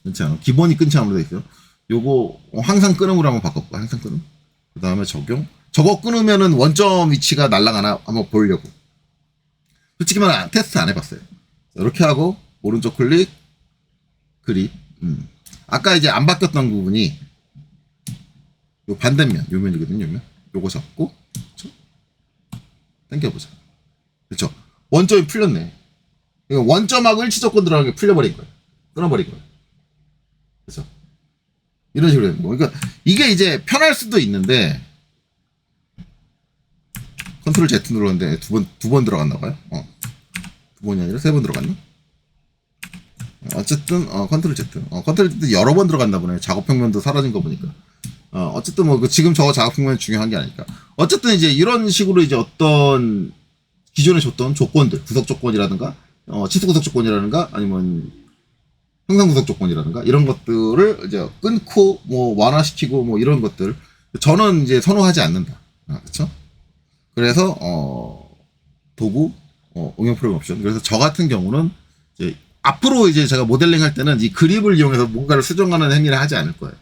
끊지 않음. 기본이 끊지 않음으로 돼 있어요. 요거 항상 끊음으로 한번 바꿔볼까? 항상 끊음. 그 다음에 적용. 저거 끊으면은 원점 위치가 날아가나 한번 보려고. 솔직히 말하면 테스트 안 해봤어요. 이렇게 하고 오른쪽 클릭 그립. 아까 이제 안 바뀌었던 부분이 요 반대면 요 면이거든요. 요 면. 요거 잡고 그렇죠? 당겨보자. 그렇죠? 원점이 풀렸네. 원점하고 일치 조건 들어가는 게 풀려버린 거예요. 끊어버린 거예요. 그렇죠? 이런 식으로 되는 거. 그러니까 이게 이제 편할 수도 있는데 컨트롤 Z 눌렀는데 두 번 들어갔나 봐요. 두 번이 아니라 세 번 들어갔나? 어쨌든 컨트롤 Z. 컨트롤 Z 여러 번 들어갔나 보네. 작업 평면도 사라진 거 보니까. 어쨌든 뭐 지금 저거 작업 평면이 중요한 게 아니니까. 어쨌든 이제 이런 식으로 이제 어떤 기존에 줬던 조건들, 구석 조건이라든가 치수 구석 조건이라든가 아니면 형상 구석 조건이라든가 이런 것들을 이제 끊고 뭐 완화시키고 뭐 이런 것들 저는 이제 선호하지 않는다. 그렇죠? 그래서 도구 응용 프로그램 옵션. 그래서 저 같은 경우는 이제 앞으로 이제 제가 모델링 할 때는 이 그립을 이용해서 뭔가를 수정하는 행위를 하지 않을 거예요.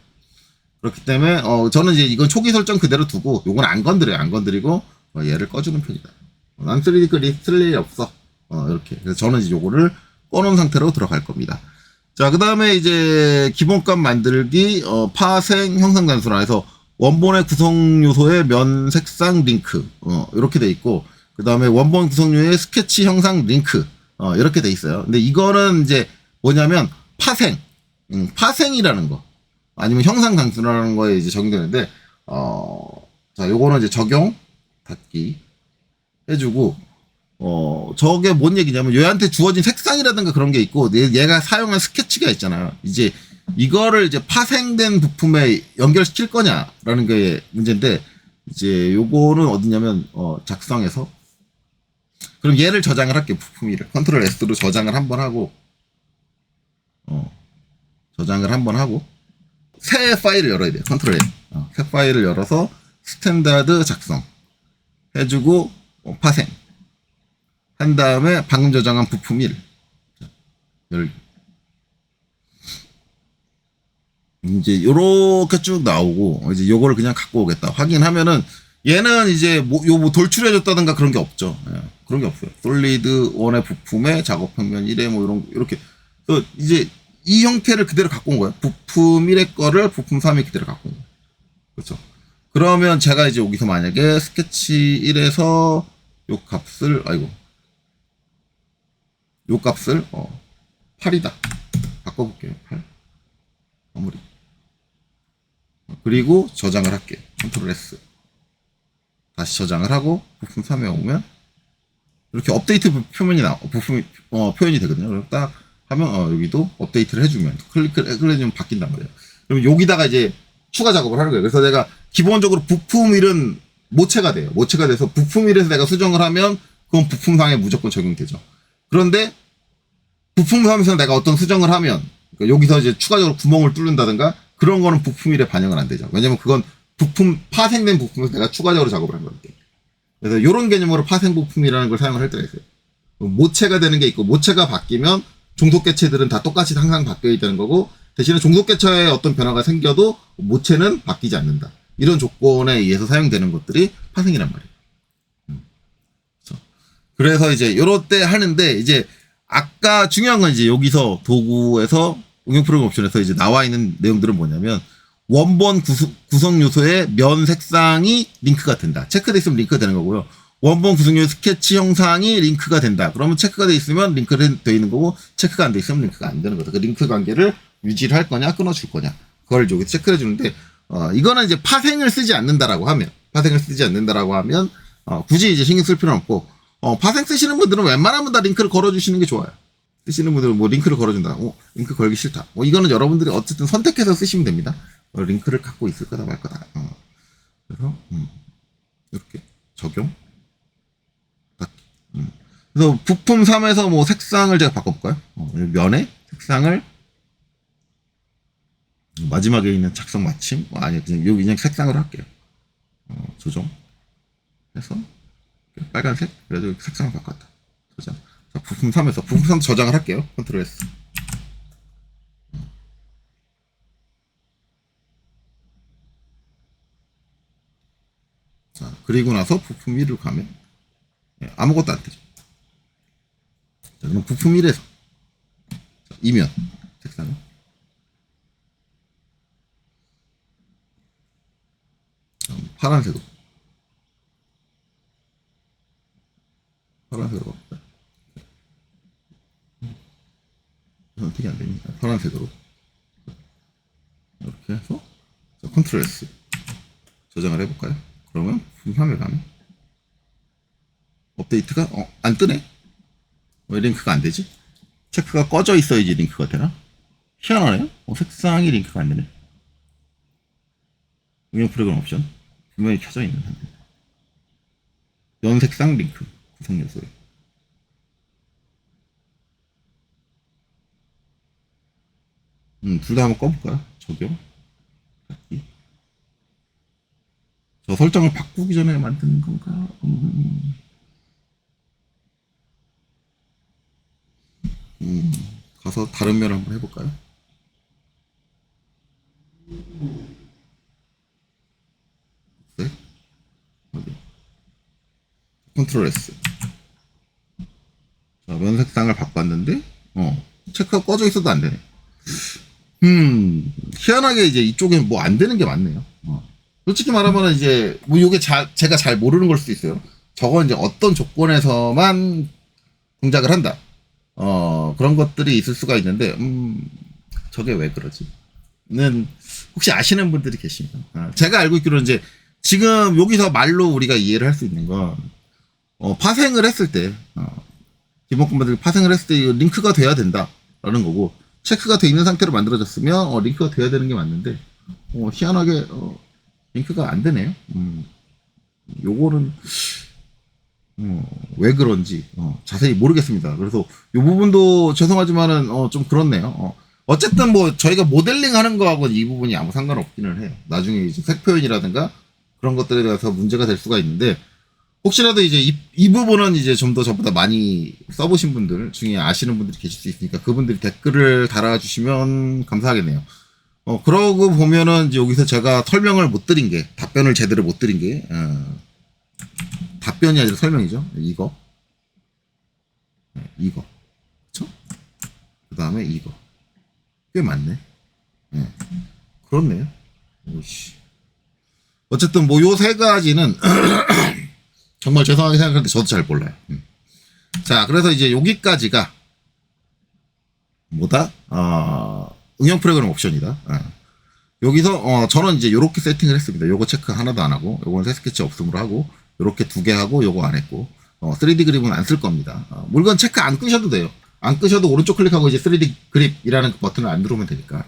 그렇기 때문에 저는 이제 이건 초기 설정 그대로 두고 요건 안 건드려요. 안 건드리고 얘를 꺼주는 편이다. 난 3D 그립 쓸 일이 없어. 이렇게. 그래서 저는 이제 요거를 꺼놓은 상태로 들어갈 겁니다. 자, 그 다음에 이제 기본값 만들기, 파생, 형상 단순화해서 원본의 구성 요소의 면 색상 링크, 이렇게 돼 있고, 그 다음에 원본 구성요의 스케치 형상 링크, 이렇게 돼 있어요. 근데 이거는 이제 뭐냐면 파생, 파생이라는 거, 아니면 형상 단순화라는 거에 이제 적용되는데, 자, 요거는 이제 적용, 닫기 해주고, 저게 뭔 얘기냐면 얘한테 주어진 색상이라든가 그런 게 있고 얘가 사용한 스케치가 있잖아요. 이제 이거를 이제 파생된 부품에 연결시킬 거냐라는 게 문제인데 이제 요거는 어디냐면 작성해서 그럼 얘를 저장을 할게요. 부품 이를 컨트롤 S로 저장을 한번 하고 저장을 한번 하고 새 파일을 열어야 돼요. 컨트롤 S 새 파일을 열어서 스탠다드 작성 해주고 파생 한 다음에 방금 저장한 부품 1 열기. 이제 요렇게 쭉 나오고 이제 요거를 그냥 갖고 오겠다 확인하면은 얘는 이제 뭐 돌출해줬다든가 그런 게 없죠. 예, 그런 게 없어요. 솔리드 1의 부품에 작업 평면 1에 뭐 이렇게 또 이제 이 형태를 그대로 갖고 온 거예요. 부품 1의 거를 부품 3에 그대로 갖고 온 거예요. 그렇죠. 그러면 제가 이제 여기서 만약에 스케치 1에서 요 값을 요 값을 8이다 바꿔볼게요. 8 마무리. 그리고 저장을 할게요. 컨트롤 S 다시 저장을 하고 부품 3에 오면 이렇게 업데이트 표면이 부품 표현이 되거든요. 그럼 딱 하면 여기도 업데이트를 해주면 클릭해주면 바뀐단 말이에요. 그럼 여기다가 이제 추가 작업을 하는 거예요. 그래서 내가 기본적으로 부품 1은 모체가 돼요. 모체가 돼서 부품 1에서 내가 수정을 하면 그건 부품 상에 무조건 적용되죠. 그런데 부품 3에서 내가 어떤 수정을 하면 그러니까 여기서 이제 추가적으로 구멍을 뚫는다든가 그런 거는 부품 1에 반영은 안 되죠. 왜냐면 그건 부품 파생된 부품에서 내가 추가적으로 작업을 한 거니까. 그래서 이런 개념으로 파생 부품이라는 걸 사용을 할 때가 있어요. 모체가 되는 게 있고 모체가 바뀌면 종속 개체들은 다 똑같이 항상 바뀌어야 되는 거고 대신에 종속 개체에 어떤 변화가 생겨도 모체는 바뀌지 않는다. 이런 조건에 의해서 사용되는 것들이 파생이란 말이에요. 그래서 이제 요럴 때 하는데 이제 아까 중요한 건 이제 여기서 도구에서 응용 프로그램 옵션에서 이제 나와 있는 내용들은 뭐냐면 원본 구성 요소의 면 색상이 링크가 된다. 체크돼 있으면 링크가 되는 거고요. 원본 구성 요소 스케치 형상이 링크가 된다. 그러면 체크가 돼 있으면 링크가 돼 있는 거고 체크가 안 돼 있으면 링크가 안 되는 거다. 그 링크 관계를 유지를 할 거냐 끊어줄 거냐 그걸 여기 체크해 주는데 이거는 이제 파생을 쓰지 않는다라고 하면 굳이 이제 신경 쓸 필요는 없고 파생 쓰시는 분들은 웬만하면 다 링크를 걸어주시는 게 좋아요. 쓰시는 분들은 뭐 링크를 걸어준다. 링크 걸기 싫다. 이거는 여러분들이 어쨌든 선택해서 쓰시면 됩니다. 링크를 갖고 있을 거다 말 거다. 그래서 이렇게 적용. 그래서 부품 3에서 뭐 색상을 제가 바꿔볼까요? 면의 색상을 마지막에 있는 작성 마침 아니 그냥 색상으로 할게요. 조정 해서 빨간색 그래도 색상을 바꿨다. 저장. 자, 부품 3에서 부품 3 저장을 할게요. 컨트롤 S. 자, 그리고 나서 부품 1로 가면 아무것도 안 되죠. 자, 그럼 부품 1에서 이면 색상을 파란색으로 바꿀까요? 선택이 안 됩니다. 파란색으로 이렇게 해서 컨트롤 S 저장을 해볼까요? 그러면 부품함에 가면 업데이트가 안 뜨네. 왜 링크가 안 되지? 체크가 꺼져 있어야지 링크가 되나? 희한하네요. 색상이 링크가 안 되네. 응용 프로그램 옵션 분명히 켜져 있는 상태. 연색상 링크 구성 요소에 둘 다 한번 꺼볼까요? 적용. 저 설정을 바꾸기 전에 만드는 건가? 가서 다른 면 한번 해볼까요? 네? 어디? 컨트롤 S. 자, 면 색상을 바꿨는데, 체크가 꺼져 있어도 안 되네. 희한하게 이제 이쪽엔 뭐 안 되는 게 많네요. 솔직히 말하면 이제, 뭐 요게 제가 잘 모르는 걸 수도 있어요. 저건 이제 어떤 조건에서만 동작을 한다. 그런 것들이 있을 수가 있는데, 저게 왜 그러지? 는 혹시 아시는 분들이 계십니다. 제가 알고 있기로는 이제 지금 여기서 말로 우리가 이해를 할 수 있는 건, 파생을 했을 때, 기본 컴퓨터들이 파생을 했을 때 링크가 돼야 된다라는 거고, 체크가 돼 있는 상태로 만들어졌으면 링크가 돼야 되는 게 맞는데, 희한하게 링크가 안 되네요. 요거는 왜 그런지 자세히 모르겠습니다. 그래서 이 부분도 죄송하지만은 좀 그렇네요. 어쨌든 뭐 저희가 모델링 하는 거하고 이 부분이 아무 상관없기는 해요. 나중에 이제 색 표현이라든가 그런 것들에 대해서 문제가 될 수가 있는데, 혹시라도 이제 이 부분은 이제 좀 더 저보다 많이 써보신 분들 중에 아시는 분들이 계실 수 있으니까 그분들이 댓글을 달아주시면 감사하겠네요. 그러고 보면은 이제 여기서 제가 설명을 못 드린 게, 답변을 제대로 못 드린 게, 답변이 아니라 설명이죠. 이거. 그쵸? 그 다음에 이거. 꽤 많네. 그렇네요. 오씨. 어쨌든 뭐 요 세 가지는 정말 죄송하게 생각하는데 저도 잘 몰라요. 자, 그래서 이제 여기까지가 뭐다? 응용 프로그램 옵션이다. 여기서 저는 이제 요렇게 세팅을 했습니다. 요거 체크 하나도 안 하고, 요건 새 스케치 없음으로 하고, 요렇게 2개 하고, 요거 안 했고, 3D 그립은 안 쓸 겁니다. 물건 체크 안 끄셔도 돼요. 안 끄셔도 오른쪽 클릭하고 이제 3D 그립이라는 그 버튼을 안 누르면 되니까.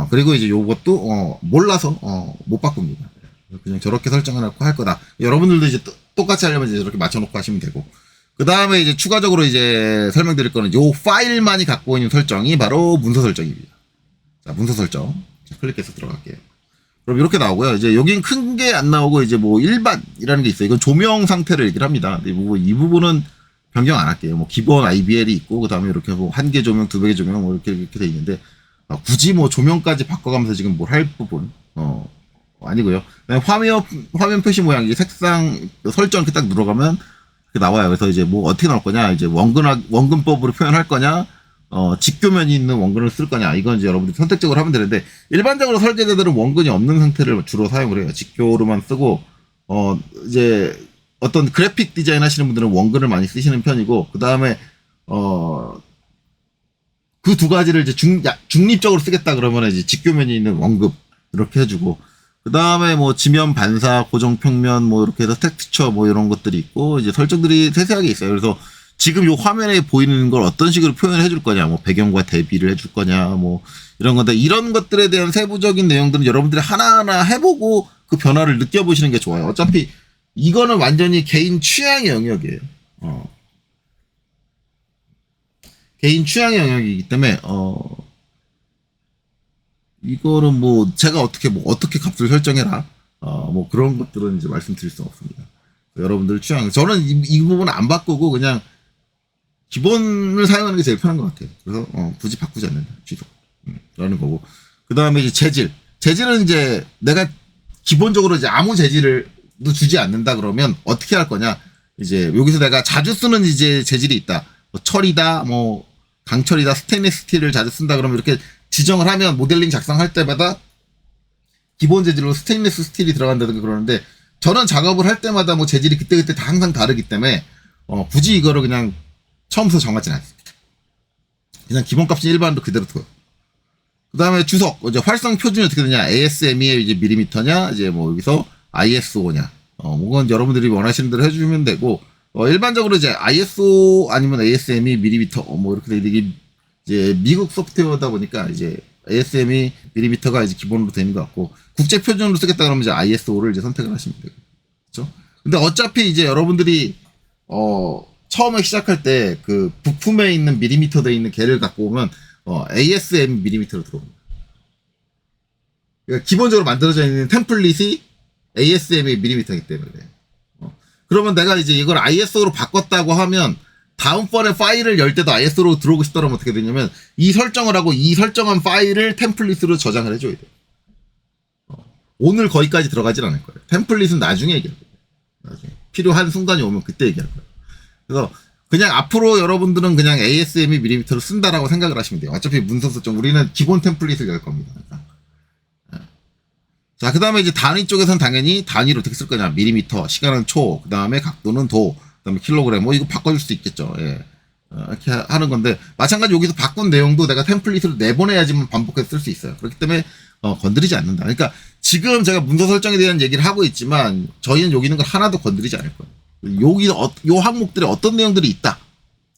그리고 이제 요것도 몰라서 못 바꿉니다. 그냥 저렇게 설정해놓고 할 거다. 여러분들도 이제 똑같이 하려면 이제 저렇게 맞춰놓고 하시면 되고. 그 다음에 이제 추가적으로 이제 설명드릴 거는 요 파일만이 갖고 있는 설정이 바로 문서 설정입니다. 자, 문서 설정. 자, 클릭해서 들어갈게요. 그럼 이렇게 나오고요. 이제 여긴 큰 게 안 나오고 이제 뭐 일반이라는 게 있어요. 이건 조명 상태를 얘기를 합니다. 이 부분은 변경 안 할게요. 뭐 기본 IBL이 있고, 그 다음에 이렇게 뭐 1개 조명, 2개 조명, 뭐 이렇게 돼 있는데, 굳이 뭐 조명까지 바꿔가면서 지금 뭘 할 부분, 아니고요. 화면 표시 모양, 이제 색상 설정 이렇게 딱 눌러가면 나와요. 그래서 이제 뭐 어떻게 나올 거냐, 이제 원근법으로 표현할 거냐, 직교면이 있는 원근을 쓸 거냐, 이건 이제 여러분들이 선택적으로 하면 되는데, 일반적으로 설계자들은 원근이 없는 상태를 주로 사용을 해요. 직교로만 쓰고, 이제 어떤 그래픽 디자인 하시는 분들은 원근을 많이 쓰시는 편이고, 그 다음에, 그 두 가지를 이제 중립적으로 쓰겠다 그러면 이제 직교면이 있는 원급, 이렇게 해주고, 그 다음에 뭐 지면 반사, 고정 평면 뭐 이렇게 해서 텍스처 뭐 이런 것들이 있고, 이제 설정들이 세세하게 있어요. 그래서 지금 요 화면에 보이는 걸 어떤 식으로 표현을 해줄 거냐, 뭐 배경과 대비를 해줄 거냐, 뭐 이런 건데, 이런 것들에 대한 세부적인 내용들은 여러분들이 하나하나 해보고 그 변화를 느껴보시는 게 좋아요. 어차피 이거는 완전히 개인 취향의 영역이에요. 개인 취향의 영역이기 때문에, 이거는 뭐 제가 어떻게 값을 설정해라, 뭐 그런 것들은 이제 말씀드릴 수 없습니다. 여러분들 취향, 저는 이 부분은 안 바꾸고 그냥 기본을 사용하는 게 제일 편한 것 같아요. 그래서 굳이 바꾸지 않는다, 취소, 라는 거고. 그 다음에 이제 재질은 이제 내가 기본적으로 이제 아무 재질을 주지 않는다 그러면 어떻게 할 거냐, 이제 여기서 내가 자주 쓰는 이제 재질이 있다, 뭐 철이다, 뭐 강철이다, 스테인리스 스틸을 자주 쓴다 그러면 이렇게 지정을 하면 모델링 작성할 때마다 기본 재질로 스테인리스 스틸이 들어간다든가 그러는데, 저는 작업을 할 때마다 뭐 재질이 그때그때 다 항상 다르기 때문에 굳이 이거를 그냥 처음부터 정하지는 않습니다. 그냥 기본값은 일반으로 그대로 둬요. 그 다음에 주석, 이제 활성 표준이 어떻게 되냐, ASME의 이제 밀리미터냐, 이제 뭐 여기서 ISO냐, 그건 여러분들이 원하시는 대로 해주시면 되고, 일반적으로 이제 ISO 아니면 ASME 밀리미터, 뭐 이렇게 이게 이제 미국 소프트웨어다 보니까 이제 ASME 밀리미터가 이제 기본으로 되는 것 같고, 국제 표준으로 쓰겠다 그러면 이제 ISO를 이제 선택을 하시면 되고, 그렇죠? 근데 어차피 이제 여러분들이 처음에 시작할 때 그 부품에 있는 밀리미터 돼 있는 개를 갖고 오면 ASM 밀리미터로 들어옵니다. 그러니까 기본적으로 만들어져 있는 템플릿이 ASM의 밀리미터이기 때문에. 그러면 내가 이제 이걸 ISO로 바꿨다고 하면 다음번에 파일을 열 때도 ISO로 들어오고 싶다면 어떻게 되냐면, 이 설정을 하고 이 설정한 파일을 템플릿으로 저장을 해줘야 돼요. 오늘 거기까지 들어가진 않을 거예요. 템플릿은 나중에 얘기할 거예요. 나중에 필요한 순간이 오면 그때 얘기할 거예요. 그래서 그냥 앞으로 여러분들은 그냥 ASME 밀리미터로 쓴다라고 생각을 하시면 돼요. 어차피 문서 설정 우리는 기본 템플릿을 열 겁니다. 자, 그 다음에 이제 단위 쪽에서는 당연히 단위를 어떻게 쓸 거냐, 밀리미터, 시간은 초, 그 다음에 각도는 도, 그 다음에 킬로그램, 뭐 이거 바꿔줄 수 있겠죠. 예. 이렇게 하는 건데, 마찬가지로 여기서 바꾼 내용도 내가 템플릿으로 내보내야지만 반복해서 쓸 수 있어요. 그렇기 때문에 건드리지 않는다. 그러니까 지금 제가 문서 설정에 대한 얘기를 하고 있지만 저희는 여기 있는 걸 하나도 건드리지 않을 거예요. 여기 요 항목들에 어떤 내용들이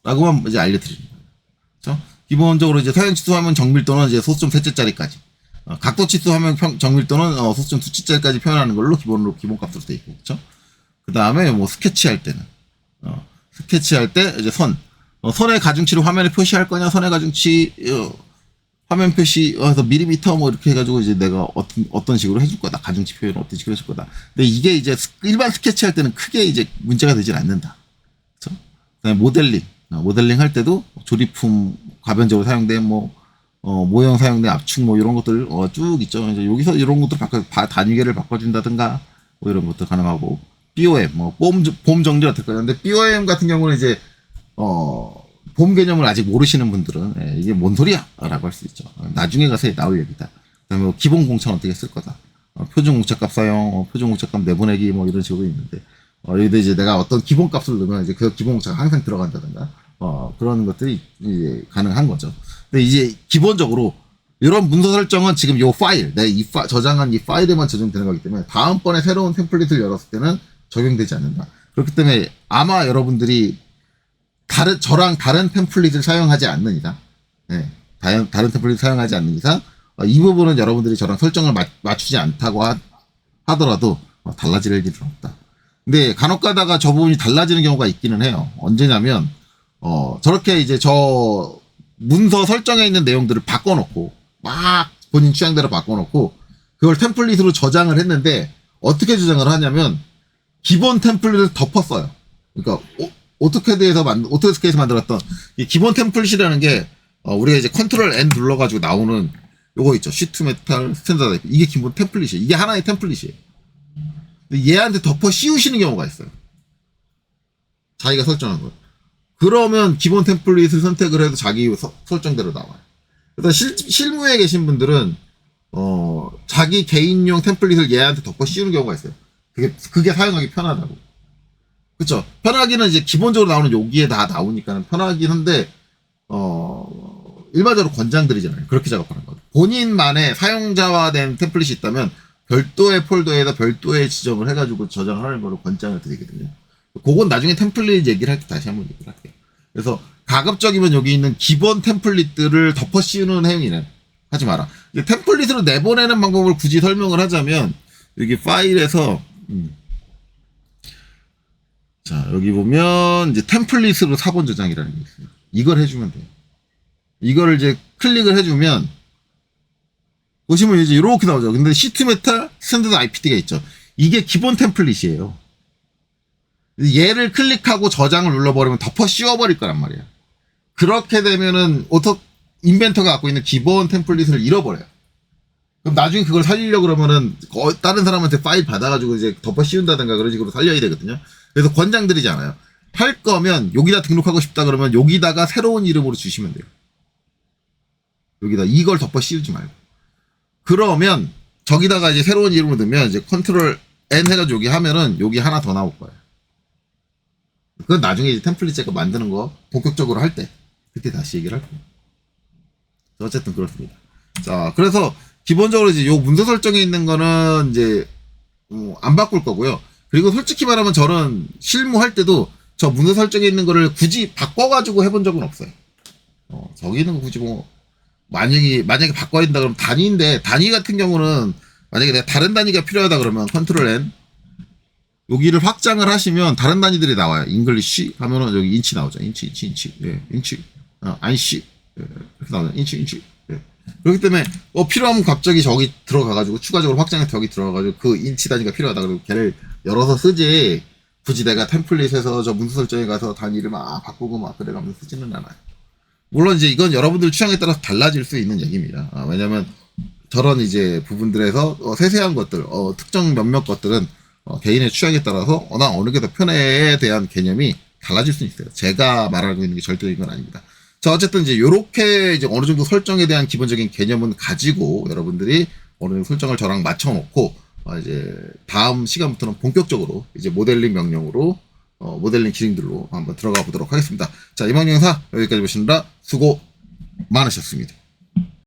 있다라고만 이제 알려드립니다. 그렇죠? 기본적으로 이제 서양 치수하면 정밀도는 이제 소수점 셋째짜리까지, 각도 치수하면 정밀도는 소수점 두째짜리까지 표현하는 걸로 기본값으로 돼 있고, 그렇죠? 그 다음에 뭐 스케치할 때는 스케치할 때 이제 선의 가중치를 화면에 표시할 거냐, 선의 가중치 화면 표시에서 밀리미터 뭐 이렇게 해가지고 이제 내가 어떤 식으로 해줄 거다, 가중치 표현을 어떤 식으로 해줄 거다. 근데 이게 이제 일반 스케치할 때는 크게 이제 문제가 되질 않는다. 그렇죠? 그다음에 모델링 할 때도 조립품 가변적으로 사용된 모형 사용된 압축 뭐 이런 것들 쭉 있죠. 이제 여기서 이런 것들 단위계를 바꿔준다든가 뭐 이런 것도 가능하고, BOM 봄 정리 어떨 거예요. 근데 BOM 같은 경우는 이제 봄 개념을 아직 모르시는 분들은 이게 뭔 소리야? 라고 할 수 있죠. 나중에 가서 나올 얘기다. 그 다음에 기본 공차는 어떻게 쓸 거다. 표준 공차값 사용, 표준 공차값 내보내기 뭐 이런 식으로 있는데, 여기다 이제 내가 어떤 기본 값을 넣으면 이제 그 기본 공차가 항상 들어간다든가, 그런 것들이 이제 가능한 거죠. 근데 이제 기본적으로 이런 문서 설정은 지금 요 파일, 내가 저장한 이 파일에만 적용되는 거기 때문에 다음번에 새로운 템플릿을 열었을 때는 적용되지 않는다. 그렇기 때문에 아마 여러분들이 저랑 다른 템플릿을 사용하지 않는 이상, 다른 템플릿을 사용하지 않는 이상, 이 부분은 여러분들이 저랑 설정을 맞추지 않다고 하더라도 달라질 일은 없다. 근데 간혹 가다가 저 부분이 달라지는 경우가 있기는 해요. 언제냐면, 저렇게 이제 저 문서 설정에 있는 내용들을 바꿔놓고, 막 본인 취향대로 바꿔놓고, 그걸 템플릿으로 저장을 했는데, 어떻게 저장을 하냐면, 기본 템플릿을 덮었어요. 그러니까, 오토데스크에서 만들었던 이 기본 템플릿이라는 게, 우리가 이제 컨트롤 N 눌러가지고 나오는 요거 있죠. 시트 메탈 스탠다드. 이게 기본 템플릿이에요. 이게 하나의 템플릿이에요. 근데 얘한테 덮어 씌우시는 경우가 있어요. 자기가 설정한 거. 그러면 기본 템플릿을 선택을 해도 자기 설정대로 나와요. 그래서 실무에 계신 분들은 자기 개인용 템플릿을 얘한테 덮어 씌우는 경우가 있어요. 그게 사용하기 편하다고. 그쵸? 편하기는 이제 기본적으로 나오는 여기에 다 나오니까 편하긴 한데, 일반적으로 권장드리잖아요. 그렇게 작업하는 거. 본인만의 사용자화된 템플릿이 있다면 별도의 폴더에다 별도의 지정을 해가지고 저장하는 걸로 권장을 드리거든요. 그건 나중에 템플릿 얘기를 할 때 다시 한번 얘기를 할게요. 그래서 가급적이면 여기 있는 기본 템플릿들을 덮어 씌우는 행위는 하지 마라. 템플릿으로 내보내는 방법을 굳이 설명을 하자면 여기 파일에서 자 여기 보면 이제 템플릿으로 사본 저장이라는 게 있어요. 이걸 해주면 돼요. 이거를 이제 클릭을 해주면 보시면 이제 이렇게 나오죠. 근데 시트메탈 스탠더드 IPT가 있죠. 이게 기본 템플릿이에요. 얘를 클릭하고 저장을 눌러버리면 덮어 씌워버릴 거란 말이에요. 그렇게 되면은 인벤터가 갖고 있는 기본 템플릿을 잃어버려요. 그럼 나중에 그걸 살리려고 그러면은 다른 사람한테 파일 받아가지고 이제 덮어 씌운다든가 그런 식으로 살려야 되거든요. 그래서 권장드리지 않아요. 할 거면 여기다 등록하고 싶다 그러면 여기다가 새로운 이름으로 주시면 돼요. 여기다 이걸 덮어 씌우지 말고. 그러면 저기다가 이제 새로운 이름을 넣으면 이제 컨트롤 N 해가지고 여기 하면은 여기 하나 더 나올 거예요. 그건 나중에 이제 템플릿 제거 만드는 거 본격적으로 할 때 그때 다시 얘기를 할게요. 어쨌든 그렇습니다. 자, 그래서 기본적으로 이제 요 문서 설정에 있는 거는 이제 안 바꿀 거고요. 그리고 솔직히 말하면 저는 실무할 때도 저 문서 설정에 있는 거를 굳이 바꿔가지고 해본 적은 없어요. 저기 있는 거 굳이 만약에 바꿔야 된다 그러면 단위인데 단위 같은 경우는 만약에 내가 다른 단위가 필요하다 그러면 컨트롤 N 여기를 확장을 하시면 다른 단위들이 나와요. 잉글리시 하면은 여기 인치 나오죠. 인치. 예, 인치. 안시. 예, 이렇게 나오죠. 인치. 예. 그렇기 때문에 필요하면 갑자기 저기 들어가가지고 추가적으로 확장해서 저기 들어가가지고 그 인치 단위가 필요하다 그러고 걔를 열어서 쓰지 굳이 내가 템플릿에서 저 문서 설정에 가서 단위를 막 바꾸고 막 그래가면서 쓰지는 않아요. 물론 이제 이건 여러분들 취향에 따라서 달라질 수 있는 얘기입니다. 왜냐면 저런 이제 부분들에서 세세한 것들, 특정 몇몇 것들은 개인의 취향에 따라서 나 어느 게 더 편해에 대한 개념이 달라질 수 있어요. 제가 말하고 있는 게 절대적인 건 아닙니다. 자, 어쨌든 이제 요렇게 이제 어느 정도 설정에 대한 기본적인 개념은 가지고 여러분들이 어느 정도 설정을 저랑 맞춰놓고 이제 다음 시간부터는 본격적으로 이제 모델링 명령으로 모델링 기능들로 한번 들어가 보도록 하겠습니다. 자, 이번 영상 여기까지 보시느라 수고 많으셨습니다.